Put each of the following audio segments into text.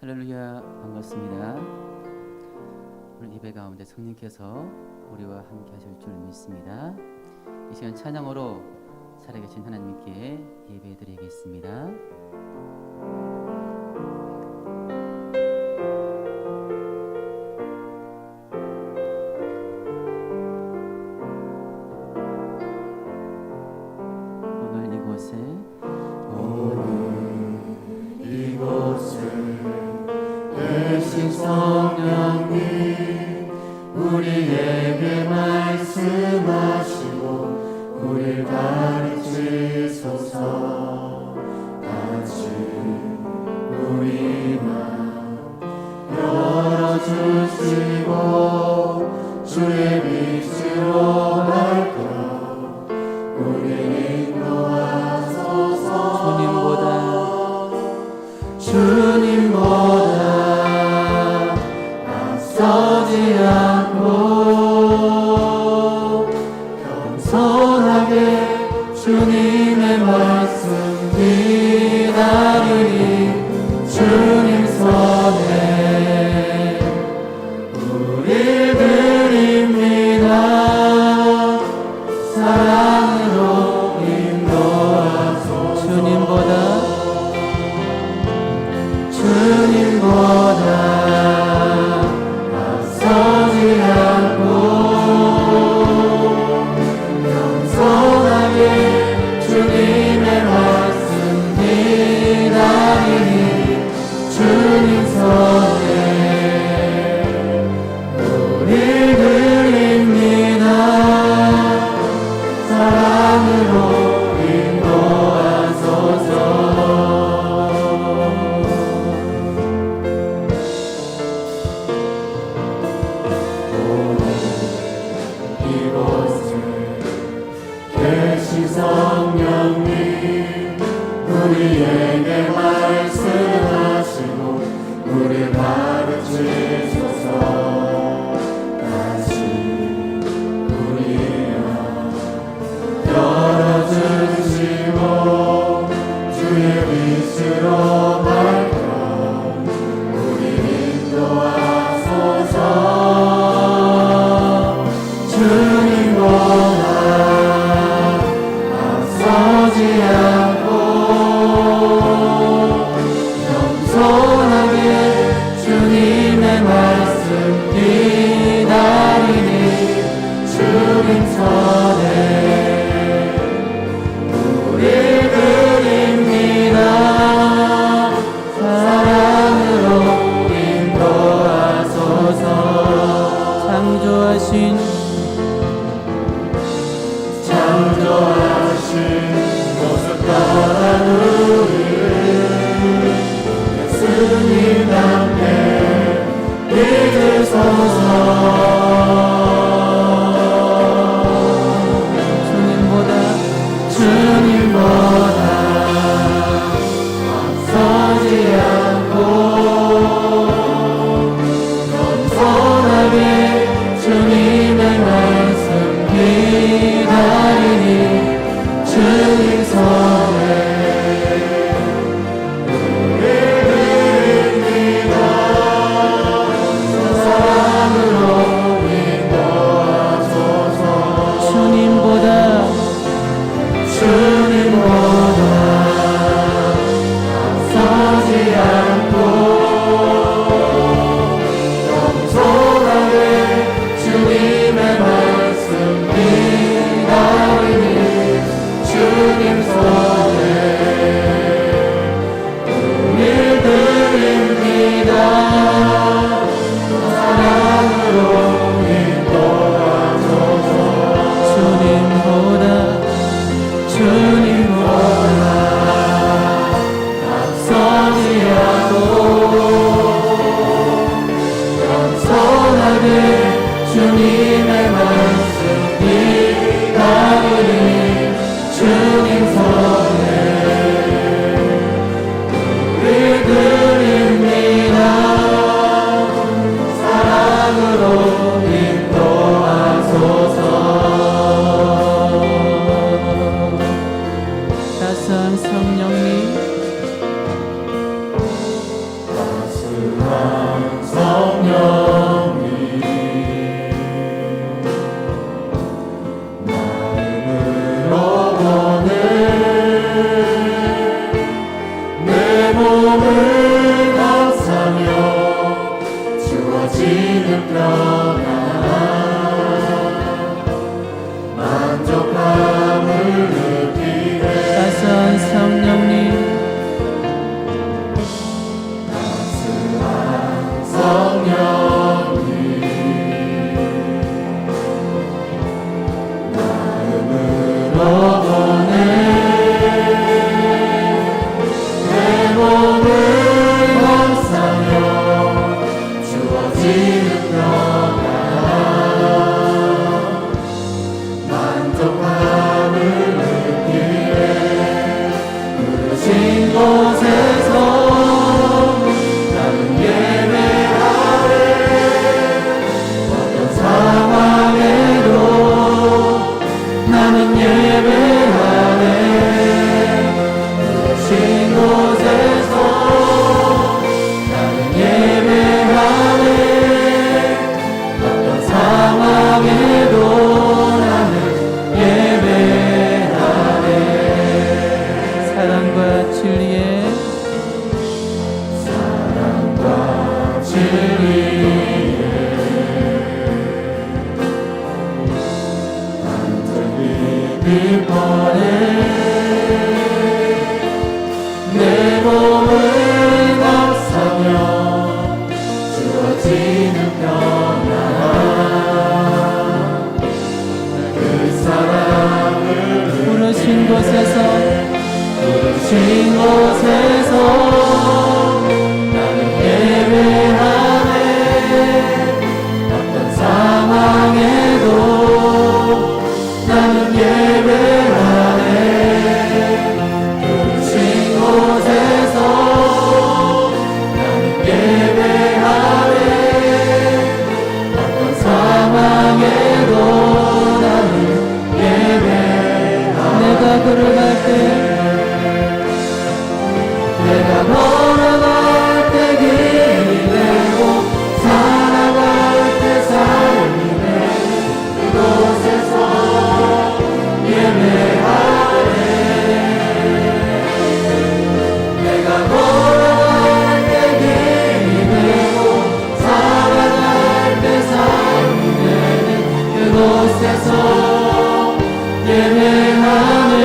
할렐루야, 반갑습니다. 오늘 예배 가운데 성령께서 우리와 함께 하실 줄 믿습니다. 이 시간 찬양으로 살아계신 하나님께 예배 드리겠습니다. 오늘 이곳에 대신 성령님 우리에게 말씀하시고 우리를 가르치소서. 같이 우리 맘 열어주시고 주의 빛으로 밝혀 우리를 인도하소서. 주님보다 앞서지 않고 겸손하게 주님의 말씀 기다리니 주님 손에 우리 드립니다. 사랑으로 인도하소서. 주님보다 앞서지 않고 겸손하게 주님의 말씀 기다리니 주님 손에 우리 드립니다. 사랑으로 인도하소서. 성령님 우리에게 말씀하시고 우리 가르치소서. 다시 우리 맘 열어주시고 주의 빛으로 밝혀 우리 인도하소서. 주님보다 서지 않고 겸손하게 주님의 말씀 기다리니 주님 손에 우리 드립니다. 사랑으로 인도하소서. 창조하신 모습 따라 우리 예수님 함께 믿으소서. 주님보다 앞서지 않고 겸손하게 주님의 말씀 기다리니 주님 손에 우리 드립니다. 사랑으로 인도 뻔해 내 몸을 감싸며 주어지는 평안 그 사랑을 부르신 곳에서 나는 예배하네 어떤 상황에도 나는 예배하네 부르신 곳에서 나는 예배하네 어떤 상황에도 나는 예배하네 내가 걸어갈 때 길이 되고 살아갈 때 삶이 돼 그곳에서 예배하네 내가 걸어갈 때 길이 되고 살아갈 때 삶이 되는 그곳에서 예배하네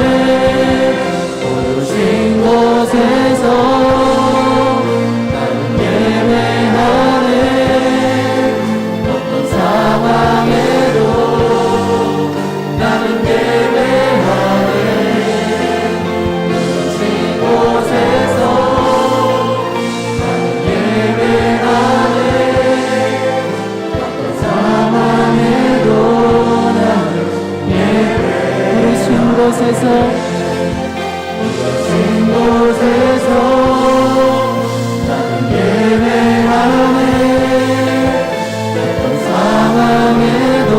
부르신 곳에서 나는 예배하네 어떤 상황에도 나는 예배하네 부르신 곳에서 나는 예배하네 어떤 상황에도 나는 예배하네 부르신 곳에서 나는 예배하네 어떤 상황에도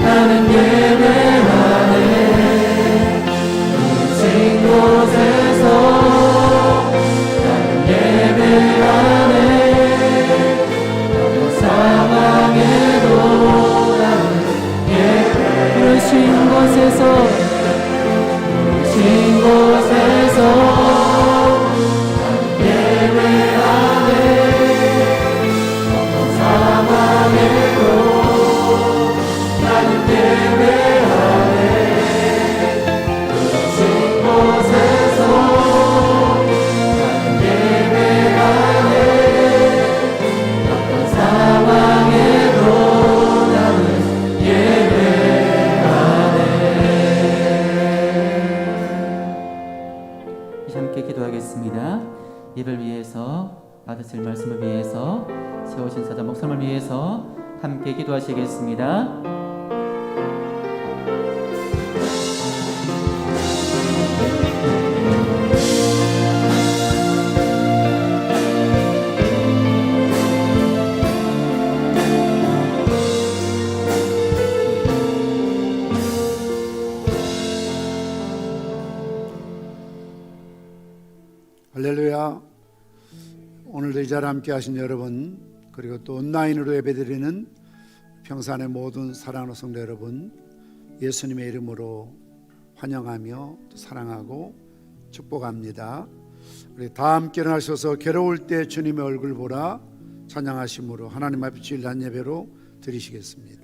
나는 예배하네 부르신 곳에서 나는 예배하네 어떤 상황에도 나는 예배하네 부르신 곳에서 예배하네 어떤 상황에도 나는 예배하네 부르신 곳에서 나는 예배하네 어떤 상황에도 나는 예배하네 함께 기도하겠습니다. 예배를 위해서 받으실 말씀을 위해서 세우신 사자 목사님을 위해서 함께 기도하시겠습니다. 할렐루야. 오늘도 이 자리에 함께 하신 여러분, 그리고 또 온라인으로 예배드리는 평산의 모든 사랑하는 성도 여러분, 예수님의 이름으로 환영하며 또 사랑하고 축복합니다. 우리 다 함께 일어나셔서 괴로울 때 주님의 얼굴 보라 찬양하심으로 하나님 앞에 주일 낮 예배로 드리시겠습니다.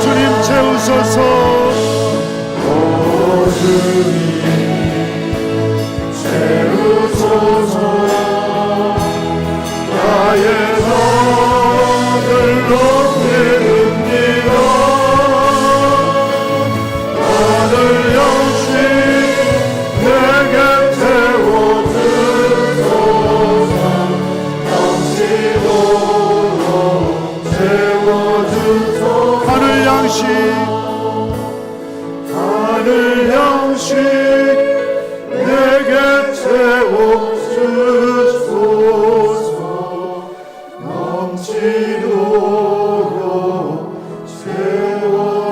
주님 채우소서. 나의 손을 높이릅니다. 나를 영시 내게 채워주소서. 영시로 채워주소서. 하늘 양식, 하늘 양식 내게 채워주소서. 넘치도록 채워주소서.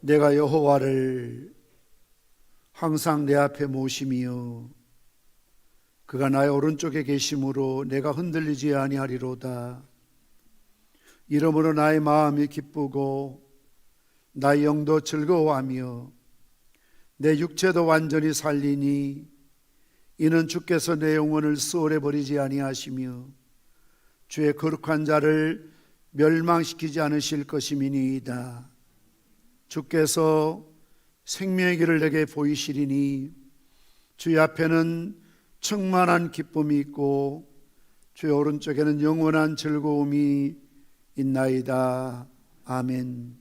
내가 여호와를 항상 내 앞에 모심이여 그가 나의 오른쪽에 계심으로 내가 흔들리지 아니하리로다. 이러므로 나의 마음이 기쁘고 나의 영도 즐거워하며 내 육체도 완전히 살리니 이는 주께서 내 영혼을 수월해 버리지 아니하시며 주의 거룩한 자를 멸망시키지 않으실 것임이니이다. 주께서 생명의 길을 내게 보이시리니 주의 앞에는 충만한 기쁨이 있고 주의 오른쪽에는 영원한 즐거움이 있나이다. 아멘.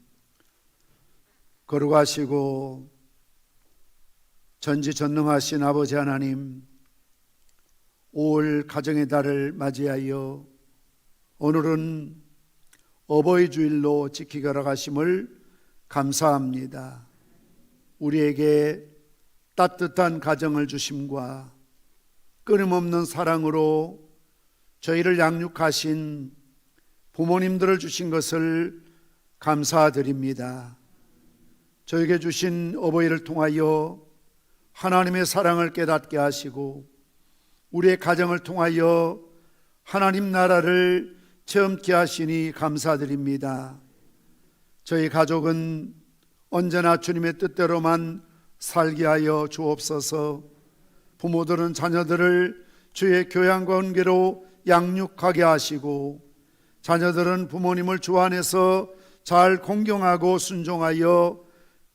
거룩하시고 전지전능하신 아버지 하나님, 5월 가정의 달을 맞이하여 오늘은 어버이 주일로 지키게 허락하심을 감사합니다. 우리에게 따뜻한 가정을 주심과 끊임없는 사랑으로 저희를 양육하신 부모님들을 주신 것을 감사드립니다. 저에게 주신 어버이를 통하여 하나님의 사랑을 깨닫게 하시고 우리의 가정을 통하여 하나님 나라를 체험케 하시니 감사드립니다. 저희 가족은 언제나 주님의 뜻대로만 살게 하여 주옵소서. 부모들은 자녀들을 주의 교양과 은혜로 양육하게 하시고 자녀들은 부모님을 주 안에서 잘 공경하고 순종하여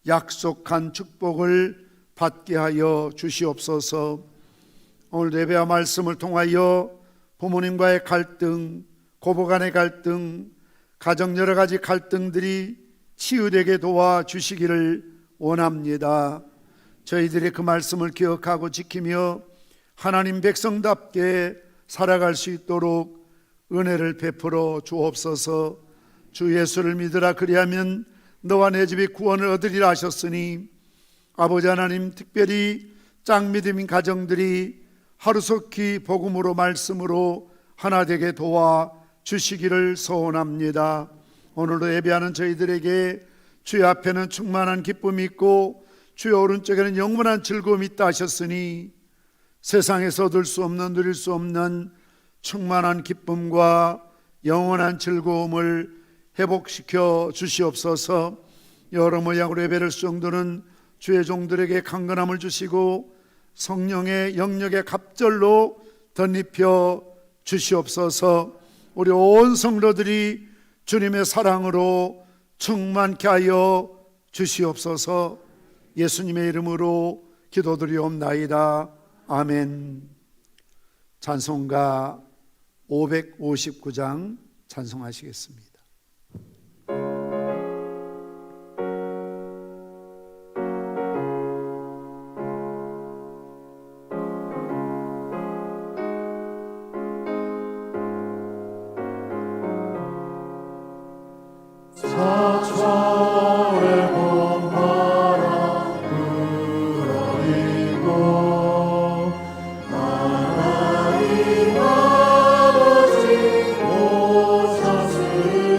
약속한 축복을 받게 하여 주시옵소서. 오늘 예배와 말씀을 통하여 부모님과의 갈등, 고부 간의 갈등, 가정 여러 가지 갈등들이 치유되게 도와주시기를 원합니다. 저희들이 그 말씀을 기억하고 지키며 하나님 백성답게 살아갈 수 있도록 은혜를 베풀어 주옵소서. 주 예수를 믿으라 그리하면 너와 내 집이 구원을 얻으리라 하셨으니 아버지 하나님, 특별히 짝믿음인 가정들이 하루속히 복음으로 말씀으로 하나 되게 도와 주시기를 소원합니다. 오늘도 예배하는 저희들에게 주의 앞에는 충만한 기쁨이 있고 주의 오른쪽에는 영원한 즐거움이 있다 하셨으니 세상에서 얻을 수 없는, 누릴 수 없는 충만한 기쁨과 영원한 즐거움을 회복시켜 주시옵소서. 여러 모양으로 예배를 수종드는 주의 종들에게 강건함을 주시고 성령의 영역의 갑절로 덧입혀 주시옵소서. 우리 온 성도들이 주님의 사랑으로 충만케 하여 주시옵소서. 예수님의 이름으로 기도드리옵나이다. 아멘. 찬송가 559장 찬송하시겠습니다. 하나님 아버지 오셨으니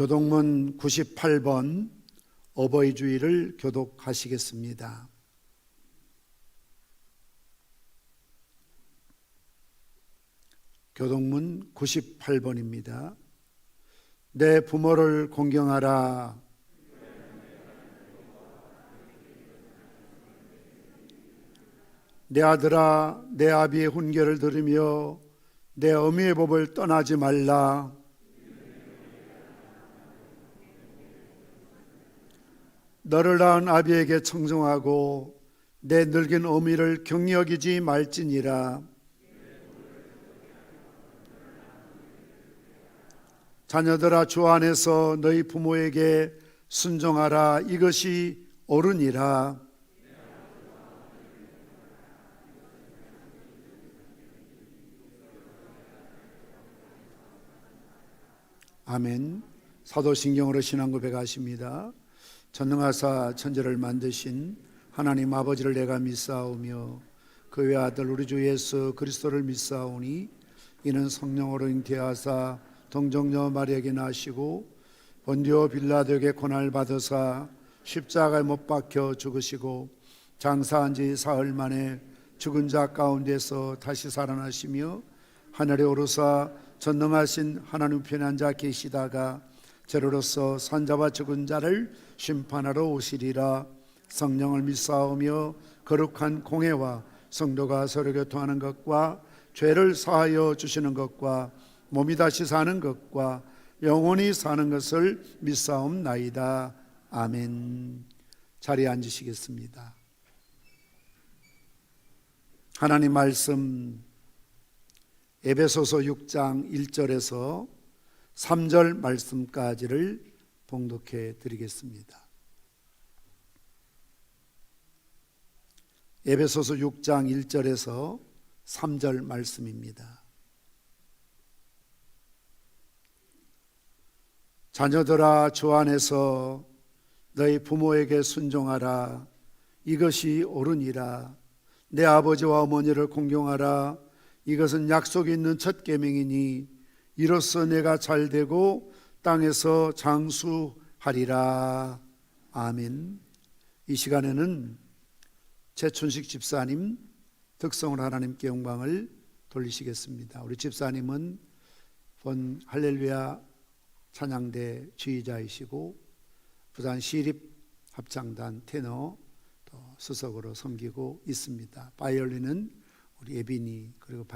교동문 98번 어버이주의를 교독하시겠습니다. 교동문 98번입니다. 내 부모를 공경하라. 내 아들아, 내 아비의 훈계를 들으며 내 어미의 법을 떠나지 말라. 너를 낳은 아비에게 청종하고 내 늙은 어미를 경히 여기지 말지니라. 자녀들아, 주 안에서 너희 부모에게 순종하라. 이것이 옳으니라. 아멘. 사도신경으로 신앙 고백하십니다. 전능하사 천지를 만드신 하나님 아버지를 내가 믿사오며 그 외아들 우리 주 예수 그리스도를 믿사오니 이는 성령으로 잉태하사 동정녀 마리아에게 나시고 본디오 빌라도에게 고난을 받으사 십자가에 못 박혀 죽으시고 장사한 지 사흘 만에 죽은 자 가운데서 다시 살아나시며 하늘에 오르사 전능하신 하나님 편에 앉아 계시다가 저로서 산자와 죽은 자를 심판하러 오시리라. 성령을 믿사오며 거룩한 공회와 성도가 서로 교통하는 것과 죄를 사하여 주시는 것과 몸이 다시 사는 것과 영원히 사는 것을 믿사옵나이다. 아멘. 자리에 앉으시겠습니다. 하나님 말씀 에베소서 6장 1절에서 3절 말씀까지를 봉독해 드리겠습니다. 에베소서 6장 1절에서 3절 말씀입니다. 자녀들아, 주 안에서 너희 부모에게 순종하라. 이것이 옳으니라. 내 아버지와 어머니를 공경하라. 이것은 약속이 있는 첫 계명이니 이로써 내가 잘되고 땅에서 장수하리라. 아멘. 이 시간에는 최춘식 집사님 득성을 하나님께 영광을 돌리시겠습니다. 우리 집사님은 본 할렐루야 찬양대 지휘자이시고 부산 시립합창단 테너 또 수석으로 섬기고 있습니다. 바이올린은 우리 예빈이, 그리고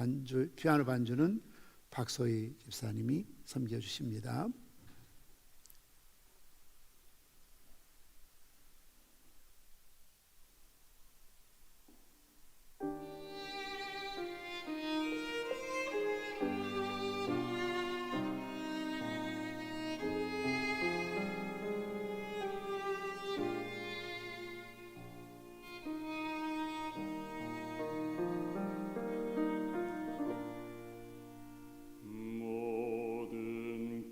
피아노 반주는 박소희 집사님이 섬겨주십니다. 모든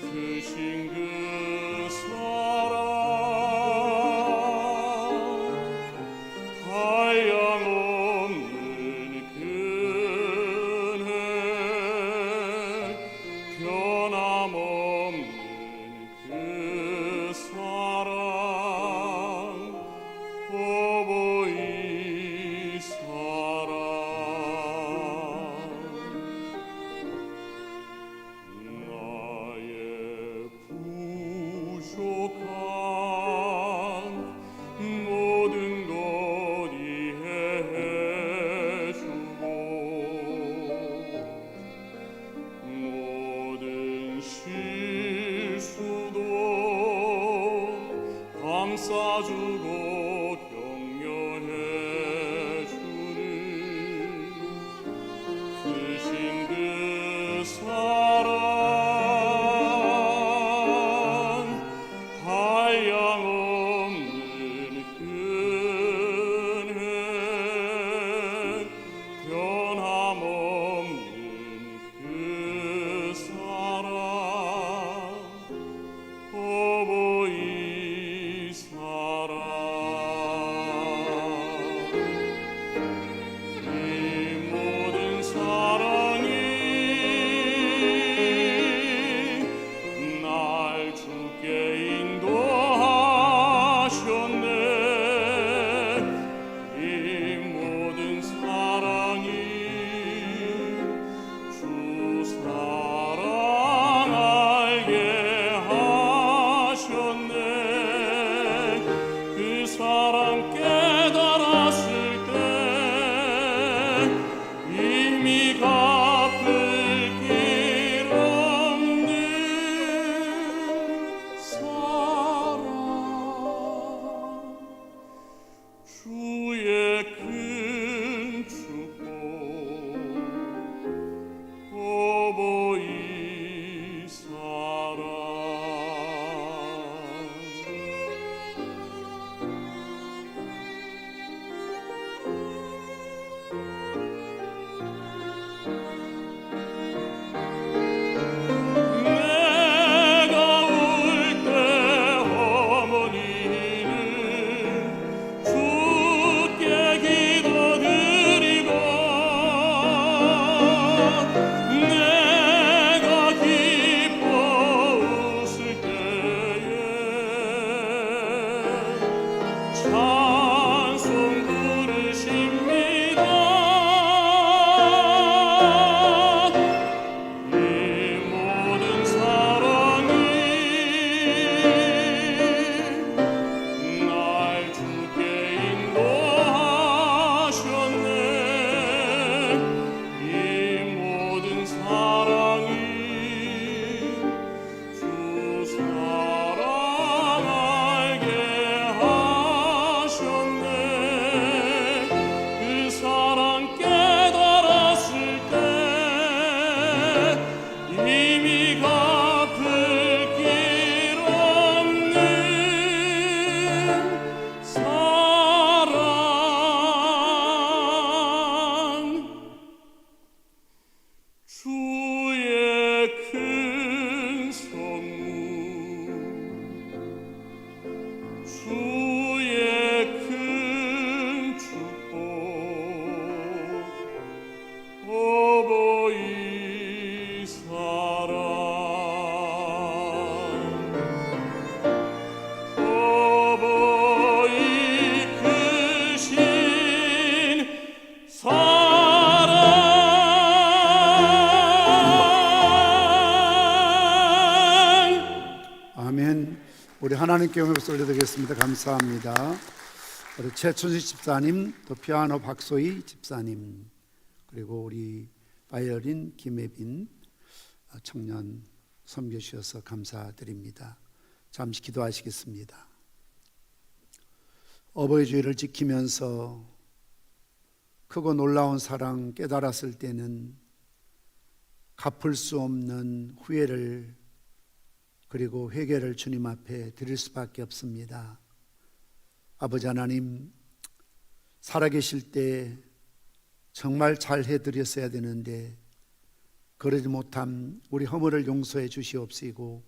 크신 그 사랑 하염없는 그네 변함없는 그 사랑 어버이 사랑 나의 부족한 모든 것 이해해주고 모든 실수도 감싸주고 격려해주는 크신 그 사랑 한량없는 그네 변함없는 그 사랑 어버이 사랑 이 모든 사랑이 날 주께 인도하셨네 이 모든 사랑이 주 사랑 알게 하셨네 그 사랑 깨달았을 때 이미 갚을 길 없는 사랑 주의 큰 축복 어버이 사랑 내가 울 때 어머니는 주께 기도드리고 내가 기뻐 웃을 때에 찬송 부르십니다 이 모든 사랑이 날 주께 인도하셨네 이 모든 사랑이 주 사랑 알게 하셨네 그 사랑 깨달았을 때 이미 갚을 길 없는 사랑 주의 큰 선물 주의 큰 축복 어버이 사랑 어버이 크신 사랑 아멘. 우리 하나님께 영광을 올려드리겠습니다. 감사합니다. 우리 최춘식 집사님, 또 피아노 박소희 집사님, 그리고 우리 바이올린 김혜빈 청년 섬겨 주셔서 감사드립니다. 잠시 기도하시겠습니다. 어버이 주일을 지키면서 크고 놀라운 사랑 깨달았을 때는 갚을 수 없는 후회를 그리고 회개를 주님 앞에 드릴 수밖에 없습니다. 아버지 하나님, 살아계실 때 정말 잘 해드렸어야 되는데 그러지 못한 우리 허물을 용서해 주시옵시고,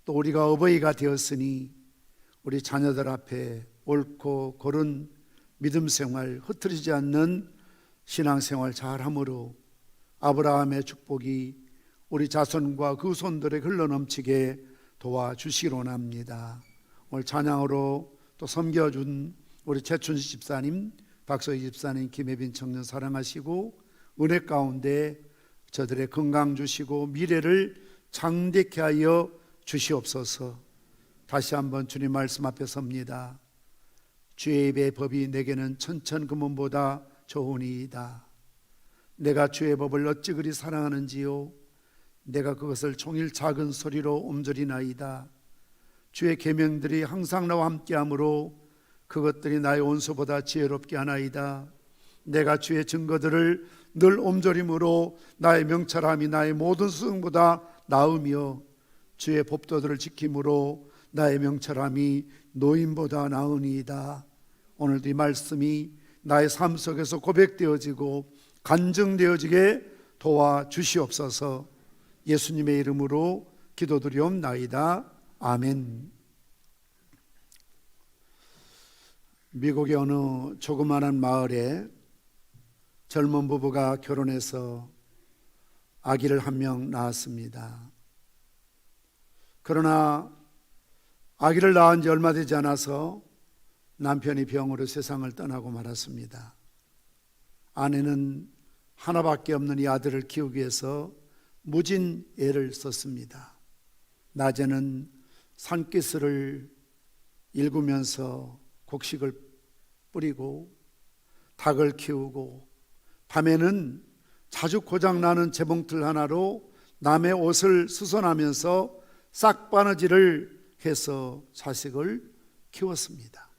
또 우리가 어버이가 되었으니 우리 자녀들 앞에 옳고 그른 믿음 생활, 흐트리지 않는 신앙생활 잘함으로 아브라함의 축복이 우리 자손과 그 손들에 흘러넘치게 도와주시기로납니다. 오늘 찬양으로 또 섬겨준 우리 최춘식 집사님, 박서희 집사님, 김혜빈 청년 사랑하시고 은혜 가운데 저들의 건강 주시고 미래를 장대케 하여 주시옵소서. 다시 한번 주님 말씀 앞에 섭니다. 주의 입의 법이 내게는 천천금은보다 좋으니이다. 내가 주의 법을 어찌 그리 사랑하는지요. 내가 그것을 종일 작은 소리로 옴절이나이다. 주의 계명들이 항상 나와 함께하므로 그것들이 나의 온수보다 지혜롭게 하나이다. 내가 주의 증거들을 늘 옴절임으로 나의 명철함이 나의 모든 수능보다 나으며 주의 법도들을 지킴으로 나의 명철함이 노인보다 나으니이다. 오늘도 이 말씀이 나의 삶 속에서 고백되어지고 간증되어지게 도와주시옵소서. 예수님의 이름으로 기도드리옵나이다. 아멘. 미국의 어느 조그마한 마을에 젊은 부부가 결혼해서 아기를 한 명 낳았습니다. 그러나 아기를 낳은 지 얼마 되지 않아서 남편이 병으로 세상을 떠나고 말았습니다. 아내는 하나밖에 없는 이 아들을 키우기 위해서 무진 애를 썼습니다. 낮에는 산기슭을 일구면서 곡식을 뿌리고 닭을 키우고, 밤에는 자주 고장나는 재봉틀 하나로 남의 옷을 수선하면서 싹바느질을 해서 자식을 키웠습니다.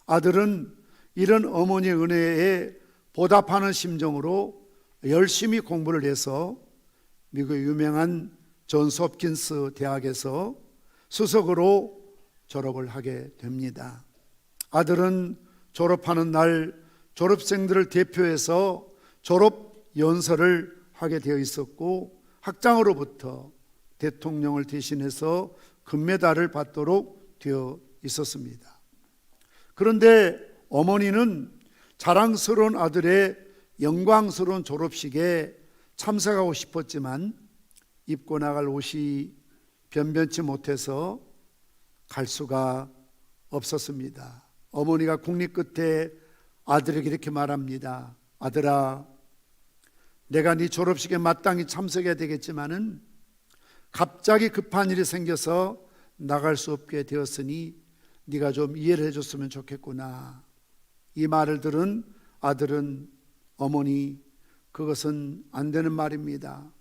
아들은 이런 어머니의 은혜에 보답하는 심정으로 열심히 공부를 해서 미국의 유명한 존스 홉킨스 대학에서 수석으로 졸업을 하게 됩니다. 아들은 졸업하는 날 졸업생들을 대표해서 졸업 연설을 하게 되어 있었고, 학장으로부터 대통령을 대신해서 금메달을 받도록 되어 있었습니다. 그런데 어머니는 자랑스러운 아들의 영광스러운 졸업식에 참석하고 싶었지만 입고 나갈 옷이 변변치 못해서 갈 수가 없었습니다. 어머니가 국립 끝에 아들에게 이렇게 말합니다. 아들아, 내가 네 졸업식에 마땅히 참석해야 되겠지만은 갑자기 급한 일이 생겨서 나갈 수 없게 되었으니 네가 좀 이해를 해줬으면 좋겠구나. 이 말을 들은 아들은 어머니, 그것은 안 되는 말입니다.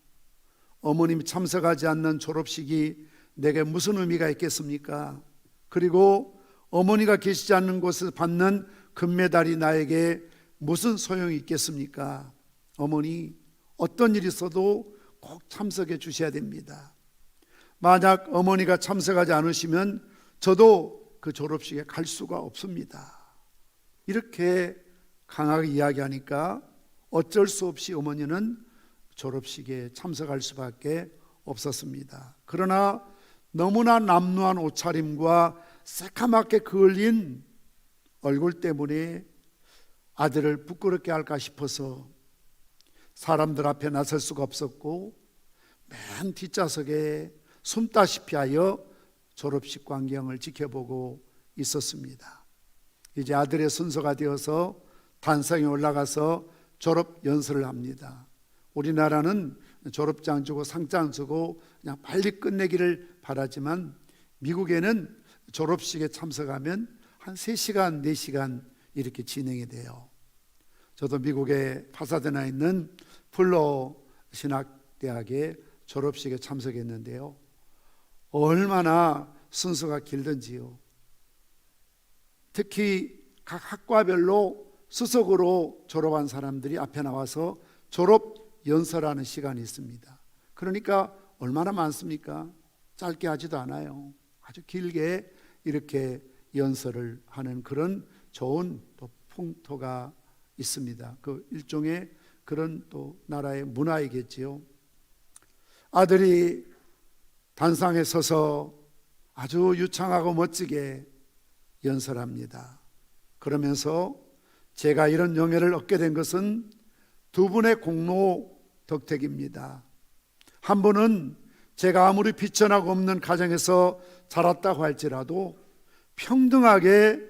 어머님이 참석하지 않는 졸업식이 내게 무슨 의미가 있겠습니까? 그리고 어머니가 계시지 않는 곳에서 받는 금메달이 나에게 무슨 소용이 있겠습니까? 어머니, 어떤 일이 있어도 꼭 참석해 주셔야 됩니다. 만약 어머니가 참석하지 않으시면 저도 그 졸업식에 갈 수가 없습니다. 이렇게 강하게 이야기하니까 어쩔 수 없이 어머니는 졸업식에 참석할 수밖에 없었습니다. 그러나 너무나 남루한 옷차림과 새카맣게 그을린 얼굴 때문에 아들을 부끄럽게 할까 싶어서 사람들 앞에 나설 수가 없었고 맨 뒷좌석에 숨다시피 하여 졸업식 광경을 지켜보고 있었습니다. 이제 아들의 순서가 되어서 단상에 올라가서 졸업 연설을 합니다. 우리나라는 졸업장 주고 상장 주고 그냥 빨리 끝내기를 바라지만 미국에는 졸업식에 참석하면 한 3시간, 4시간 이렇게 진행이 돼요. 저도 미국의 파사데나에 있는 플로 신학대학의 졸업식에 참석했는데요. 얼마나 순서가 길던지요. 특히 각 학과별로 수석으로 졸업한 사람들이 앞에 나와서 졸업 연설하는 시간이 있습니다. 그러니까 얼마나 많습니까? 짧게 하지도 않아요. 아주 길게 이렇게 연설을 하는 그런 좋은 또 풍토가 있습니다. 그 일종의 그런 또 나라의 문화이겠지요. 아들이 단상에 서서 아주 유창하고 멋지게 연설합니다. 그러면서 제가 이런 영예를 얻게 된 것은 두 분의 공로 덕택입니다. 한 분은 제가 아무리 비천하고 없는 가정에서 자랐다고 할지라도 평등하게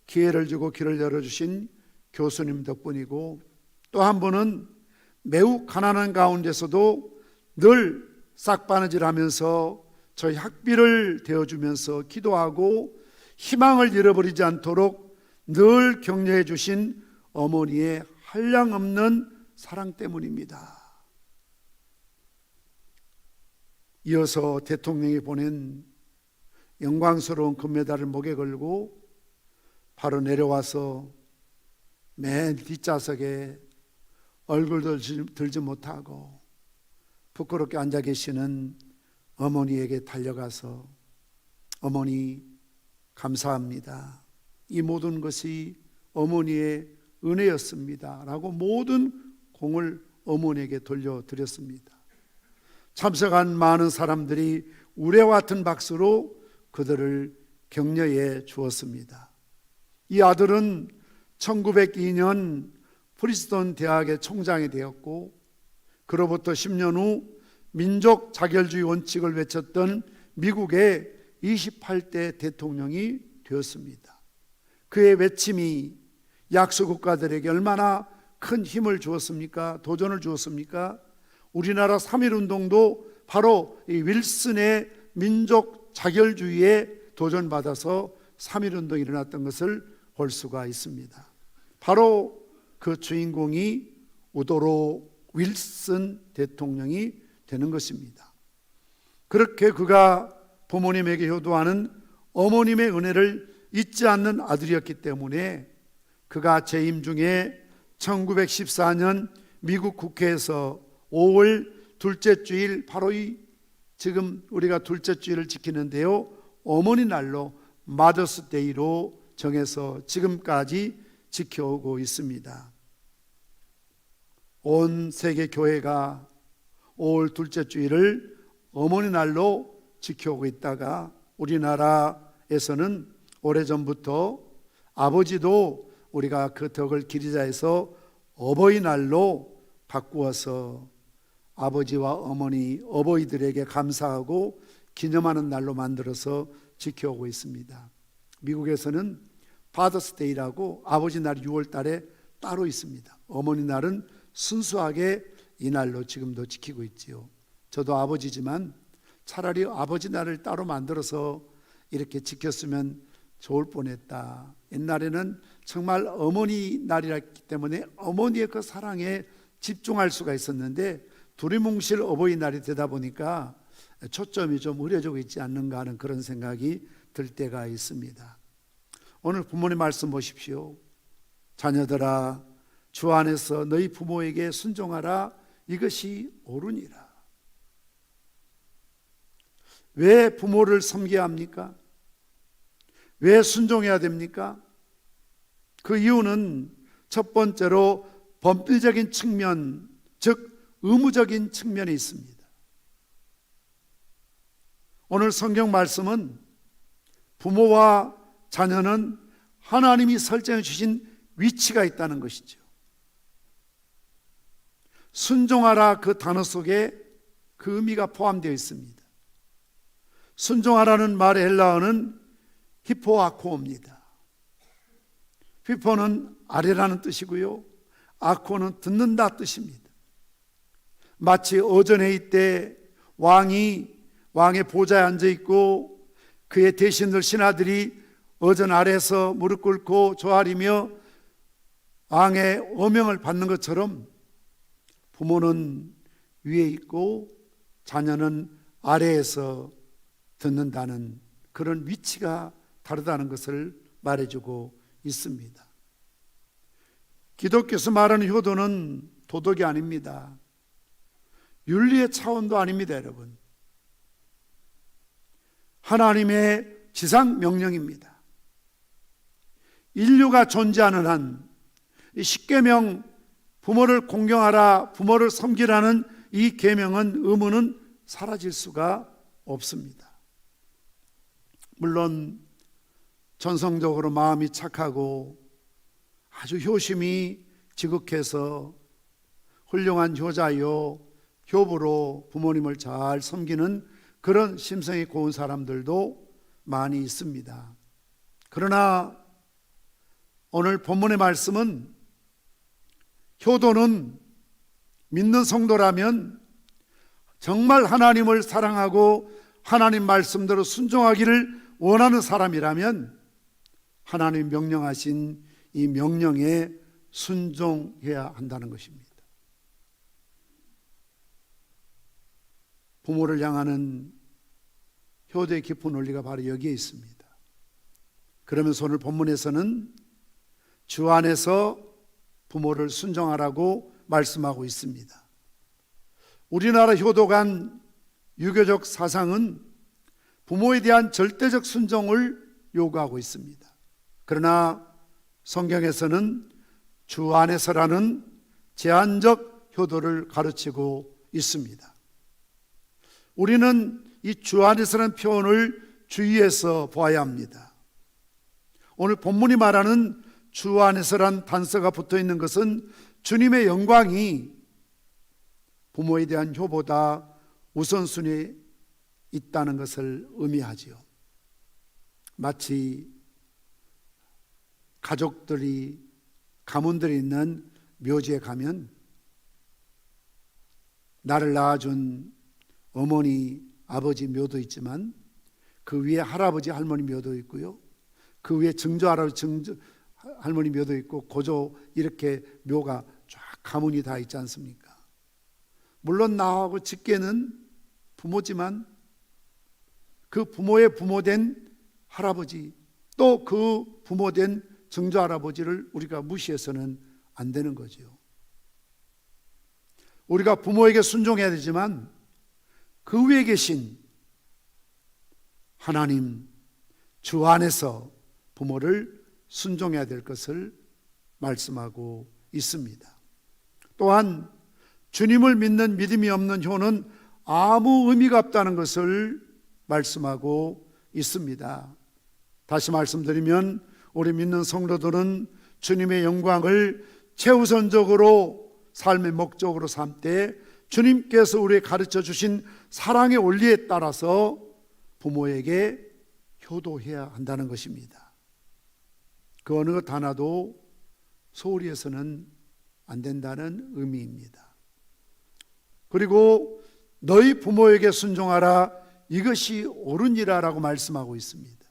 기회를 주고 길을 열어주신 교수님 덕분이고, 또 한 분은 매우 가난한 가운데서도 늘 싹바느질하면서 저희 학비를 대어주면서 기도하고 희망을 잃어버리지 않도록 늘 격려해 주신 어머니의 한량없는 사랑 때문입니다. 이어서 대통령이 보낸 영광스러운 금메달을 목에 걸고 바로 내려와서 맨 뒷좌석에 얼굴도 들지 못하고 부끄럽게 앉아 계시는 어머니에게 달려가서 어머니 감사합니다. 이 모든 것이 어머니의 은혜였습니다. 라고 모든 공을 어머니에게 돌려드렸습니다. 참석한 많은 사람들이 우레와 같은 박수로 그들을 격려해 주었습니다. 이 아들은 1902년 프린스턴 대학의 총장이 되었고, 그로부터 10년 후 민족 자결주의 원칙을 외쳤던 미국의 28대 대통령이 되었습니다. 그의 외침이 약소국가들에게 얼마나 큰 힘을 주었습니까? 도전을 주었습니까? 우리나라 3.1운동도 바로 이 윌슨의 민족 자결주의에 도전받아서 3.1운동이 일어났던 것을 볼 수가 있습니다. 바로 그 주인공이 우도로 윌슨 대통령이 되는 것입니다. 그렇게 그가 부모님에게 효도하는 어머님의 은혜를 잊지 않는 아들이었기 때문에 그가 재임 중에 1914년 미국 국회에서 5월 둘째 주일, 바로 이 지금 우리가 둘째 주일을 지키는데요, 어머니 날로 마더스 데이로 정해서 지금까지 지켜오고 있습니다. 온 세계 교회가 5월 둘째 주일을 어머니 날로 지켜오고 있다가 우리나라에서는 오래전부터 아버지도 우리가 그 덕을 기리자 해서 어버이날로 바꾸어서 아버지와 어머니, 어버이들에게 감사하고 기념하는 날로 만들어서 지켜오고 있습니다. 미국에서는 파더스 데이라고 아버지 날 6월 달에 따로 있습니다. 어머니 날은 순수하게 이 날로 지금도 지키고 있지요. 저도 아버지지만 차라리 아버지 날을 따로 만들어서 이렇게 지켰으면 좋을 뻔했다. 옛날에는 정말 어머니 날이었기 때문에 어머니의 그 사랑에 집중할 수가 있었는데 두리뭉실 어버이날이 되다 보니까 초점이 좀 흐려지고 있지 않는가 하는 그런 생각이 들 때가 있습니다. 오늘 부모님 말씀 보십시오. 자녀들아, 주 안에서 너희 부모에게 순종하라. 이것이 옳으니라. 왜 부모를 섬겨야 합니까? 왜 순종해야 됩니까? 그 이유는 첫 번째로 법리적인 측면, 즉 의무적인 측면이 있습니다. 오늘 성경 말씀은 부모와 자녀는 하나님이 설정해 주신 위치가 있다는 것이죠. 순종하라 그 단어 속에 그 의미가 포함되어 있습니다. 순종하라는 말의 헬라어는 히포아코입니다. 히포는 아래라는 뜻이고요, 아코는 듣는다 뜻입니다. 마치 어전회의 때 왕의 보좌에 앉아 있고 그의 대신들 신하들이 어전 아래에서 무릎 꿇고 조아리며 왕의 어명을 받는 것처럼 부모는 위에 있고 자녀는 아래에서 듣는다는 그런 위치가 다르다는 것을 말해주고 있습니다. 기독교에서 말하는 효도는 도덕이 아닙니다. 윤리의 차원도 아닙니다, 여러분. 하나님의 지상 명령입니다. 인류가 존재하는 한 이 십계명 부모를 공경하라, 부모를 섬기라는 이 계명은 의무는 사라질 수가 없습니다. 물론 전성적으로 마음이 착하고 아주 효심이 지극해서 훌륭한 효자요 효부로 부모님을 잘 섬기는 그런 심성이 고운 사람들도 많이 있습니다. 그러나 오늘 본문의 말씀은 효도는 믿는 성도라면 정말 하나님을 사랑하고 하나님 말씀대로 순종하기를 원하는 사람이라면 하나님 명령하신 이 명령에 순종해야 한다는 것입니다. 부모를 향하는 효도의 깊은 원리가 바로 여기에 있습니다. 그러면서 오늘 본문에서는 주 안에서 부모를 순종하라고 말씀하고 있습니다. 우리나라 효도관 유교적 사상은 부모에 대한 절대적 순종을 요구하고 있습니다. 그러나 성경에서는 주 안에서라는 제한적 효도를 가르치고 있습니다. 우리는 이 주 안에서라는 표현을 주의해서 보아야 합니다. 오늘 본문이 말하는 주 안에서란 단서가 붙어 있는 것은 주님의 영광이 부모에 대한 효보다 우선순위에 있다는 것을 의미하지요. 마치 가족들이 가문들이 있는 묘지에 가면 나를 낳아준 어머니 아버지 묘도 있지만 그 위에 할아버지 할머니 묘도 있고요, 그 위에 증조 할아버지 증조 할머니 묘도 있고 고조 이렇게 묘가 쫙 가문이 다 있지 않습니까? 물론 나하고 직계는 부모지만 그 부모의 부모된 할아버지 또 그 부모된 증조 할아버지를 우리가 무시해서는 안 되는 거죠. 우리가 부모에게 순종해야 되지만 그 위에 계신 하나님 주 안에서 부모를 순종해야 될 것을 말씀하고 있습니다. 또한 주님을 믿는 믿음이 없는 효는 아무 의미가 없다는 것을 말씀하고 있습니다. 다시 말씀드리면 우리 믿는 성도들은 주님의 영광을 최우선적으로 삶의 목적으로 삼되 주님께서 우리에게 가르쳐 주신 사랑의 원리에 따라서 부모에게 효도해야 한다는 것입니다. 그 어느 것 하나도 소홀히 해서는 안 된다는 의미입니다. 그리고 너희 부모에게 순종하라, 이것이 옳으니라라고 말씀하고 있습니다.